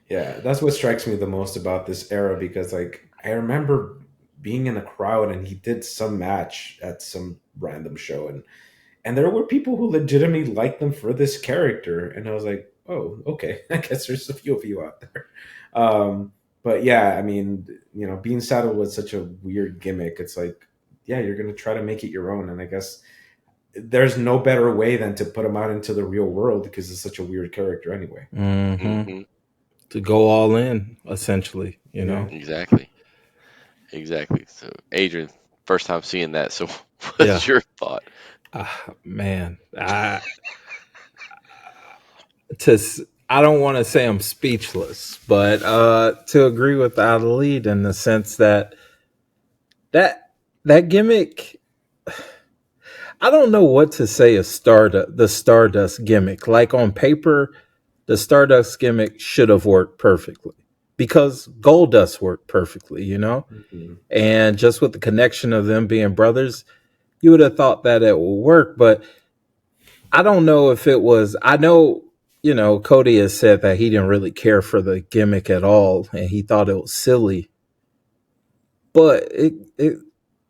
Yeah, that's what strikes me the most about this era because like I remember being in a crowd and he did some match at some random show and there were people who legitimately liked them for this character and I was like, "Oh, okay. I guess there's a few of you out there." But yeah, I mean, being saddled with such a weird gimmick, it's like, yeah, you're going to try to make it your own and I guess there's no better way than to put him out into the real world because it's such a weird character anyway. Hmm. To go all in, essentially, Yeah. Exactly. Exactly. So, Adrian, first time seeing that. So, Yeah. what's your thought? Man, I don't want to say I'm speechless, but to agree with Adelaide in the sense that gimmick, I don't know what to say of the Stardust gimmick. Like on paper, the Stardust gimmick should have worked perfectly because Goldust worked perfectly, Mhm. and just with the connection of them being brothers, you would have thought that it would work, but I don't know if it was. I know, Cody has said that he didn't really care for the gimmick at all, and he thought it was silly. But it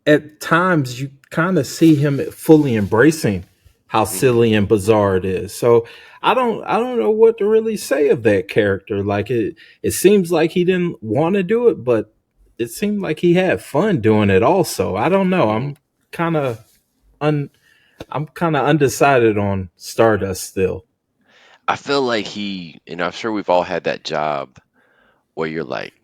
at times you kind of see him fully embracing how Hmm. silly and bizarre it is. So I don't know what to really say of that character. Like it seems like he didn't want to do it, but it seemed like he had fun doing it. Also, I don't know. Hmm. Kind of un. I'm kind of undecided on Stardust still. I feel like I'm sure we've all had that job where you're like,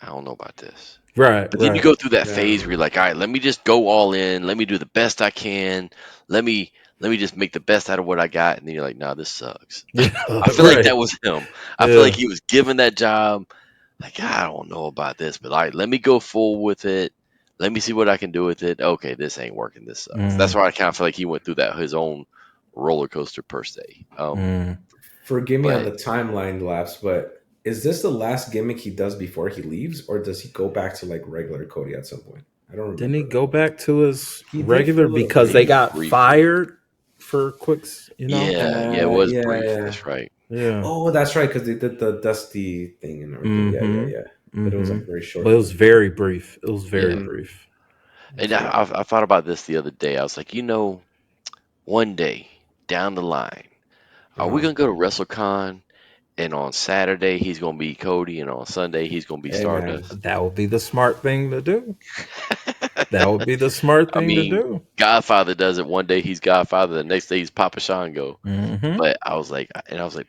I don't know about this. Right, But then you right. go through that Yeah. phase where you're like, all right, let me just go all in. Let me do the best I can. Let me just make the best out of what I got. And then you're like, nah, this sucks. Yeah, I feel like right. that was him. I feel like Yeah. he was given that job. Like, I don't know about this, but all right, let me go full with it. Let me see what I can do with it. Okay, this ain't working. This sucks. That's Mm, why I kind of feel like he went through that his own roller coaster per se. mm. Forgive me on But the timeline lapse, but is this the last gimmick he does before he leaves, or does he go back to like regular Cody at some point? I don't Didn't he remember go that. back to his He did for regular a little because bit, they yeah. maybe got briefly. fired for quicks, Yeah, it was Yeah, brief. yeah. That's right. Yeah. Oh, that's right, because they did the Dusty thing and everything. Yeah, yeah, Mm-hmm. yeah. But it was Mm-hmm. like very But it short was lived. very brief. It was very Yeah. Hmm. brief. And That's right. I thought about this the other day. I was like, one day down the line, are we Uh-huh. gonna go to WrestleCon and on Saturday he's gonna be Cody and on Sunday he's gonna be Hey man. Stardust? That would be the smart thing to do. That would be the smart I thing to mean, do. Godfather does it one day he's Godfather, the next day he's Papa Shango. Mm-hmm. But I was like,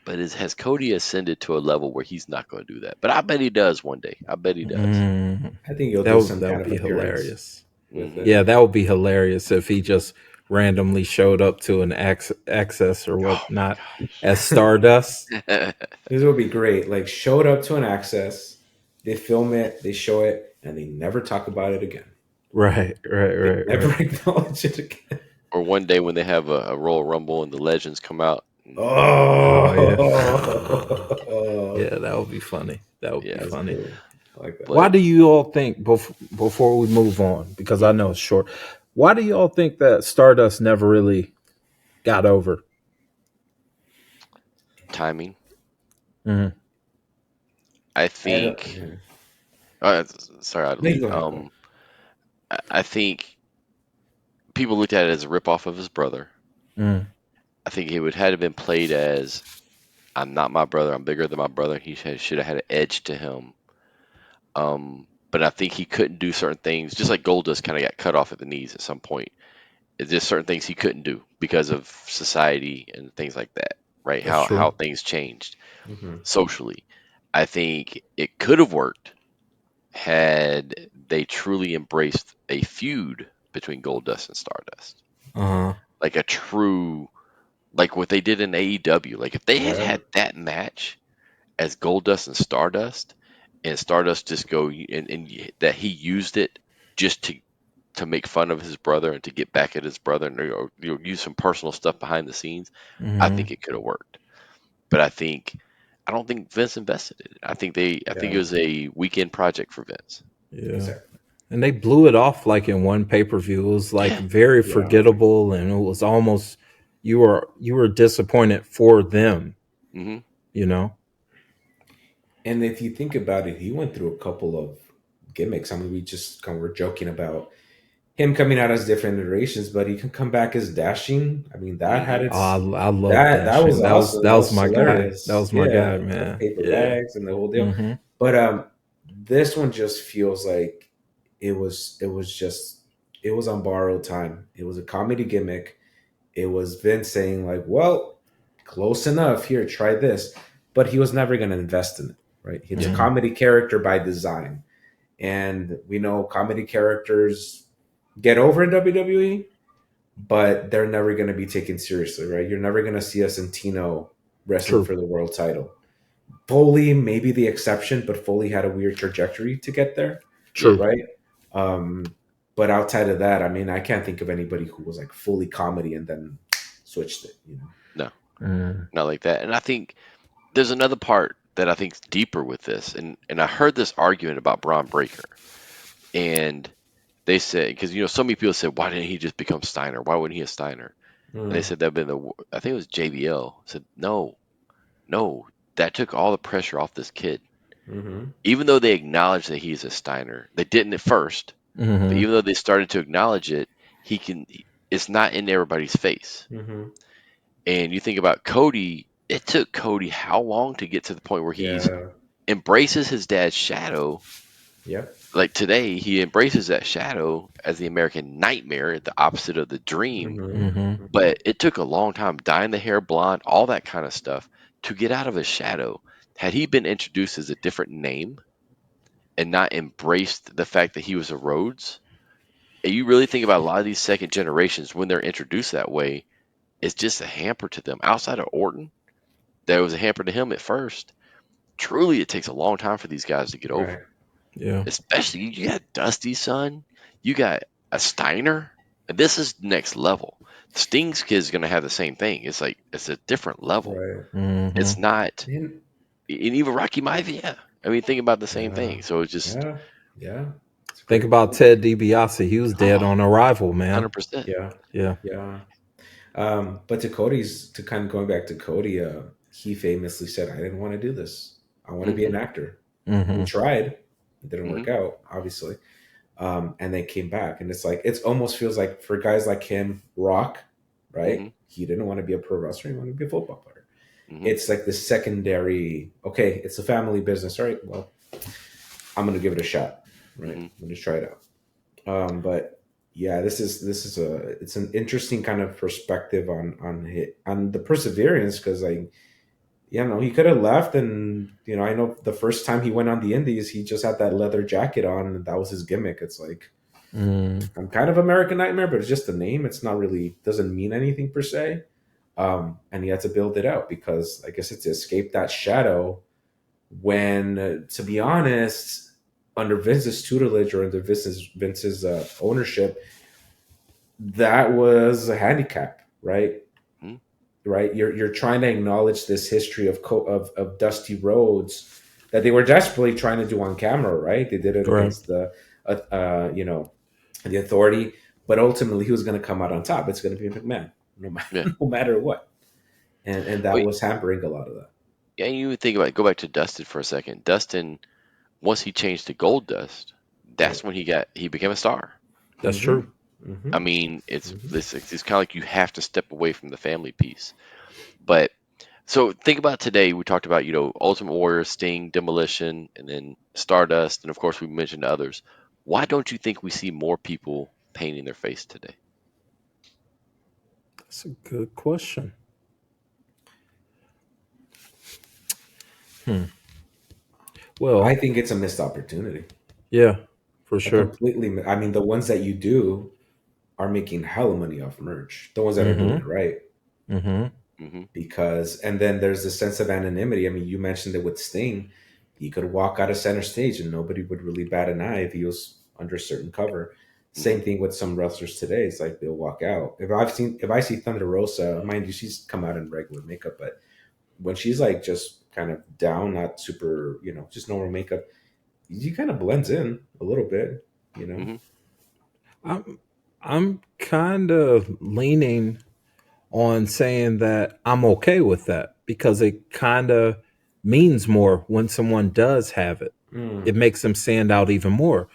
but has Cody ascended to a level where he's not gonna do that? But I bet he does one day. I bet he does. Mm-hmm. I think you'll That do would some that kind would of be appearance hilarious. with Hmm. it. Yeah, that would be hilarious if he just randomly showed up to an access or Oh whatnot my as Stardust. gosh. This would be great. Like showed up to an access, they film it, they show it, and they never talk about it again. Right, right, They right, never right. acknowledge it again. Or one day when they have a Royal Rumble and the legends come out. Oh yeah. Oh, Yeah, that would be funny. That would be Yeah, that's funny. cool. I like that. Why but do you all think before we move on, because I know it's short, why do you all think that Stardust never really got over? timing. Mm-hmm. I I don't. think. Yeah. Uh, sorry, I No, you lead. go ahead. Go ahead. I think people looked at it as a ripoff of his brother. Mm, I think it would have been played as I'm not my brother. I'm bigger than my brother. He should have had an edge to him. But I think he couldn't do certain things, just like Goldust kind of got cut off at the knees at some point. It's just certain things he couldn't do because of society and things like that, right? that's How true. things changed Hmm. socially. I think it could have worked had they truly embraced a feud between Goldust and Stardust, Uh-huh. like a true like what they did in AEW. Like if they had Yeah. had that match as Goldust and Stardust just go and that he used it just to make fun of his brother and to get back at his brother and use some personal stuff behind the scenes, I think it could have worked. But I don't think Vince invested in it. I think it was a weekend project for Vince. Yeah. Exactly. And they blew it off like in one pay-per-view. It was like very forgettable, and it was almost you were disappointed for them. Mm-hmm. You know. And if you think about it, he went through a couple of gimmicks. I mean, we just were joking about him coming out as different iterations, but he can come back as Dashing. I mean, that had its. I love that was Dashing. awesome. That was my hilarious. guy. That was my guy, man. Paper bags and the whole deal. Mm-hmm. But this one just feels like it was on borrowed time. It was a comedy gimmick. It was Vince saying like, "Well, close enough. Here, try this," but he was never going to invest in it. Right? It's a comedy character by design, and we know comedy characters get over in WWE, but they're never going to be taken seriously. Right? You're never going to see us in Tino wrestling for the world title. Foley may be the exception, but Foley had a weird trajectory to get there. True. Right? But outside of that, I mean, I can't think of anybody who was like fully comedy and then switched it. You know? No, not like that. And I think there's another part that I think is deeper with this. And I heard this argument about Braun Breaker. And they said, because, so many people said, why didn't he just become Steiner? Why wasn't he a Steiner? And they said that would been I think it was JBL said, no, that took all the pressure off this kid. Mm-hmm. Even though they acknowledged that he's a Steiner, they didn't at first. Mm-hmm. But even though they started to acknowledge it, it's not in everybody's face. Mm-hmm. And you think about Cody, it took Cody how long to get to the point where he embraces his dad's shadow. Yeah. Like today, he embraces that shadow as the American nightmare, the opposite of the dream. Mm-hmm. But it took a long time, dyeing the hair blonde, all that kind of stuff, to get out of his shadow. Had he been introduced as a different name and not embraced the fact that he was a Rhodes, and you really think about a lot of these second generations, when they're introduced that way, it's just a hamper to them. Outside of Orton, there was a hamper to him at first. Truly, it takes a long time for these guys to get over. Yeah. Especially, you got Dusty's son, you got a Steiner, and this is next level. Sting's kid is going to have the same thing. It's like, it's a different level. Right. Mm-hmm. It's not, and even Rocky Maivia. I mean, think about the same thing. So it's just, Think about Ted DiBiase. He was dead on arrival, man. 100%. Yeah. But to kind of going back to Cody, he famously said, "I didn't want to do this. I want to be an actor." Mm-hmm. He tried. It didn't work out, obviously. And then came back. And it's like, it almost feels like for guys like him, Rock, right? Mm-hmm. He didn't want to be a pro wrestler. He wanted to be a football player. Mm-hmm. It's like the secondary, okay, it's a family business. All right, well, I'm going to give it a shot. Right. Mm-hmm. I'm going to try it out. But yeah, it's an interesting kind of perspective on the perseverance. Cause he could have left, and I know the first time he went on the Indies, he just had that leather jacket on, and that was his gimmick. It's like, I'm kind of American Nightmare, but it's just a name. It's not really, doesn't mean anything per se. And he had to build it out because, I guess, it's to escape that shadow. When, to be honest, under Vince's tutelage or under Vince's ownership, that was a handicap, right? Right, you're trying to acknowledge this history of Dusty Rhodes that they were desperately trying to do on camera, right? They did it against the Authority, but ultimately he was going to come out on top. It's going to be McMahon, no matter what, and that was hampering a lot of that. Yeah, you would think about go back to Dustin for a second. Dustin, once he changed to Gold Dust, that's when he became a star. That's true. Mm-hmm. I mean, it's kind of like you have to step away from the family piece. But so think about today. We talked about Ultimate Warrior, Sting, Demolition, and then Stardust, and of course we mentioned others. Why don't you think we see more people painting their face today? That's a good question. Well, I think it's a missed opportunity. Yeah, for sure. Completely. I mean, the ones that you do are making hella money off merch. The ones that are doing it right. Mm-hmm. because, and then there's the sense of anonymity. I mean, you mentioned it with Sting. He could walk out of center stage and nobody would really bat an eye if he was under a certain cover. Same thing with some wrestlers today. It's like they'll walk out. If I see Thunder Rosa, mind you, she's come out in regular makeup, but when she's like just kind of down, not super, just normal makeup, she kind of blends in a little bit, I'm kind of leaning on saying that I'm okay with that because it kind of means more when someone does have it. It makes them stand out even more.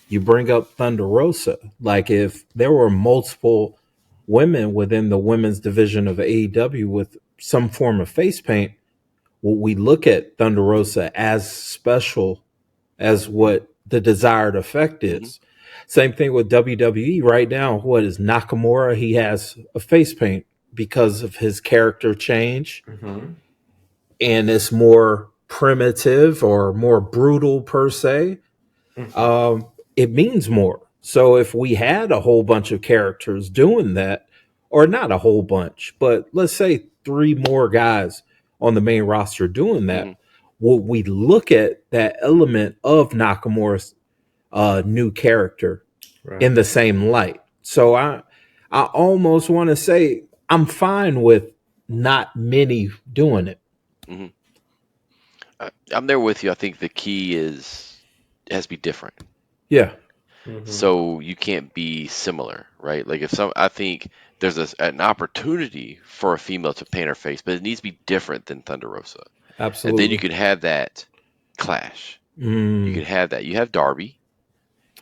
You bring up Thunder Rosa. Like if there were multiple women within the women's division of AEW with some form of face paint, would we look at Thunder Rosa as special as what the desired effect is? Same thing with WWE right now. What is Nakamura? He has a face paint because of his character change. And it's more primitive or more brutal per se. It means more. So if we had a whole bunch of characters doing that, or not a whole bunch, but let's say 3 more guys on the main roster doing that, would we look at that element of Nakamura's new character in the same light? So I almost want to say I'm fine with not many doing it. I'm there with you. I think the key is it has to be different. Yeah. So you can't be similar, right? Like I think there's an opportunity for a female to paint her face, but it needs to be different than Thunder Rosa. Absolutely. And then you can have that clash. You can have that. You have Darby.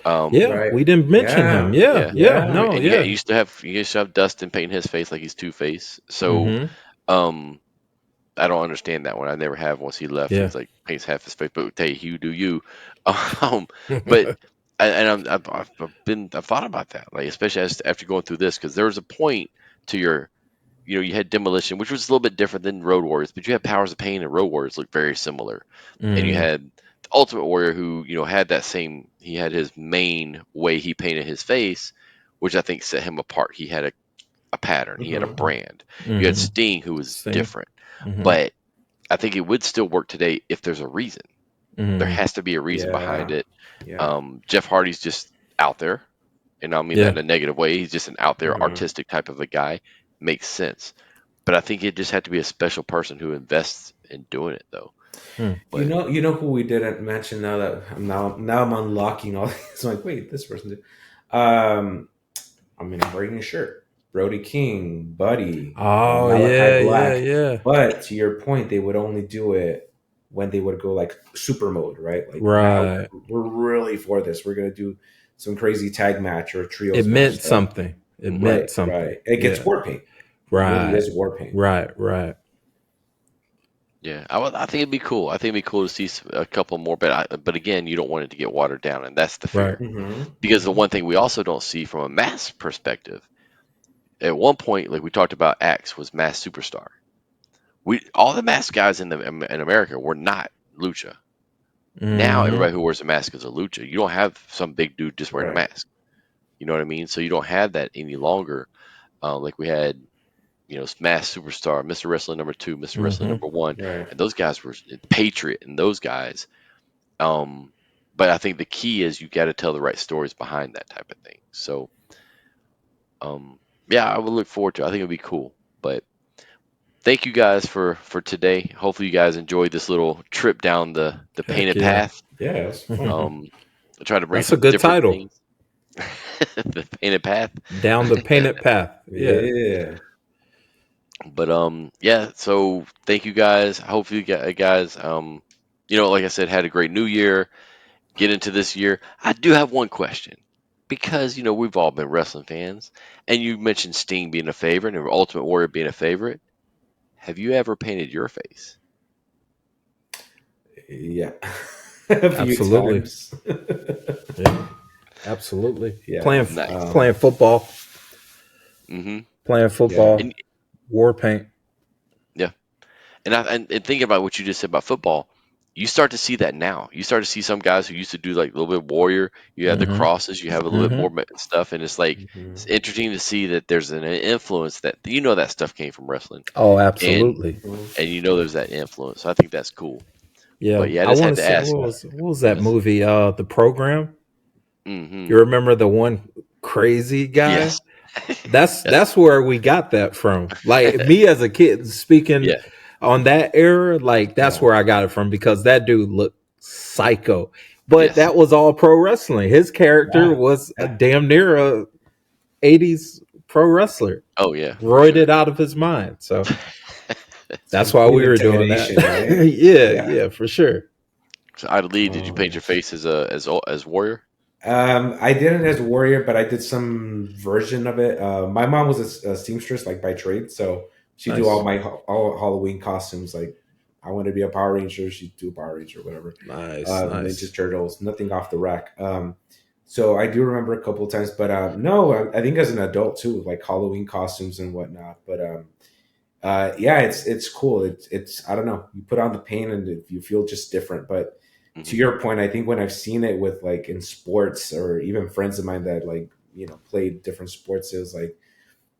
We didn't mention him. You used to have Dustin painting his face like he's Two-Face. So I don't understand that one. I never have. Once he left, he's like paints half his face. But hey, you do you. But I've thought about that, like especially after going through this, because there was a point to your, you had Demolition, which was a little bit different than Road Warriors, but you had Powers of Pain and Road Warriors look very similar, and you had the Ultimate Warrior who had that same. He had his main way he painted his face, which I think set him apart. He had a pattern. He had a brand. You had Sting, who was different. But I think it would still work today if there's a reason. There has to be a reason behind it. Jeff Hardy's just out there, and I don't mean that in a negative way. He's just an out there artistic type of a guy. Makes sense. But I think it just had to be a special person who invests in doing it, though. But, you know who we didn't mention now that I'm unlocking all these. I'm like, wait, this person did. I'm wearing a shirt. Brody King, Buddy. Malachi Black. But to your point, they would only do it when they would go like super mode, right? Like, right. We're really for this. We're gonna do some crazy tag match or trio. It meant something. It meant something. Right. It gets war paint. Right. It really is war paint. Right. Yeah, I think it'd be cool. I think it'd be cool to see a couple more, but again, you don't want it to get watered down, and that's the fear. Because the one thing we also don't see from a mass perspective. At one point, like we talked about, Axe was mass superstar. All the mask guys in America were not lucha. Now everybody who wears a mask is a lucha. You don't have some big dude just wearing a mask. You know what I mean? So you don't have that any longer. Like we had, mass superstar, Mr. Wrestling number 2, Mr. Wrestling number 1, and those guys were Patriot and those guys. But I think the key is you got to tell the right stories behind that type of thing. So, yeah, I would look forward to it. I think it'd be cool. But thank you guys for today. Hopefully you guys enjoyed this little trip down the painted path. Yeah, it's fun. I try to bring That's a good title. Things. The painted path. Down the painted path. Yeah. But yeah. So thank you guys. Hopefully you guys like I said, had a great new year. Get into this year. I do have one question. Because, we've all been wrestling fans, and you mentioned Sting being a favorite and Ultimate Warrior being a favorite. Have you ever painted your face? Yeah. Absolutely. Yeah. Absolutely. Yeah. Playing football. Playing football. And, war paint. Yeah. And thinking about what you just said about football, you start to see that now. You start to see some guys who used to do like a little bit of warrior. You have the Mm-hmm. crosses. You have a little bit Mm-hmm. more stuff, and it's like it's interesting to see that there's an influence that that stuff came from wrestling, Oh, and absolutely. there's that influence. So I think that's cool. Yeah, But yeah, I I just want had to to say ask. what was that movie? The Program. Mm-hmm. You remember the one crazy guy? Yes. That's where we got that from. Like me as a kid speaking Yeah. on that era, like that's Yeah. where I got it from because that dude looked psycho. But Yes. that was all pro wrestling. His character was a damn near a 80s pro wrestler. Oh yeah. For Roided sure. out of his mind. So that's why Complete we were doing that. intimidation, right? yeah, for sure. So Ida Lee, did you Oh, paint your face as warrior? I did it as warrior, but I did some version of it. My mom was a seamstress, like by trade, so she do all Nice. my all Halloween costumes. Like I want to be a Power Ranger, she'd do a Power Ranger, whatever. Nice. Ninja Turtles, nothing off the rack. So I do remember a couple of times, but no, I think as an adult too, like Halloween costumes and whatnot. But yeah, it's cool. It's I don't know. You put on the paint and you feel just different, but to your point, I think when I've seen it with like in sports or even friends of mine that like, played different sports, it was like,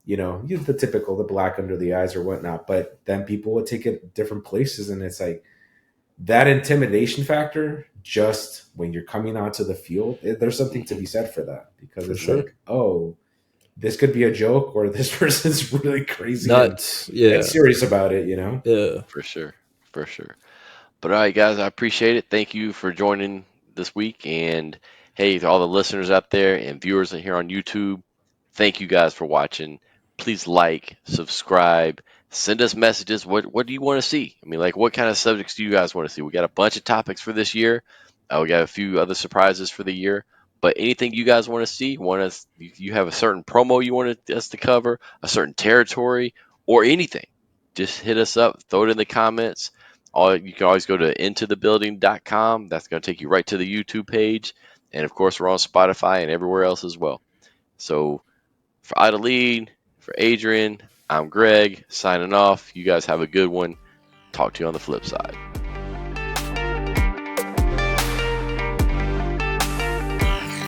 the typical, the black under the eyes or whatnot, but then people would take it different places. And it's like that intimidation factor, just when you're coming onto the field, there's something to be said for that because For it's sure. like, oh, this could be a joke or this person's really crazy Nuts. and serious about it, Yeah. For sure. For sure. But all right, guys, I appreciate it. Thank you for joining this week. And hey, to all the listeners out there and viewers here on YouTube, thank you guys for watching. Please like, subscribe, send us messages. What do you want to see? I mean, like, what kind of subjects do you guys want to see? We got a bunch of topics for this year. We got a few other surprises for the year. But anything you guys want to see, you have a certain promo you want us to cover, a certain territory, or anything, just hit us up, throw it in the comments. You can always go to intothebuilding.com. That's going to take you right to the YouTube page. And of course, we're on Spotify and everywhere else as well. So for Ida Lead, for Adrian, I'm Greg signing off. You guys have a good one. Talk to you on the flip side.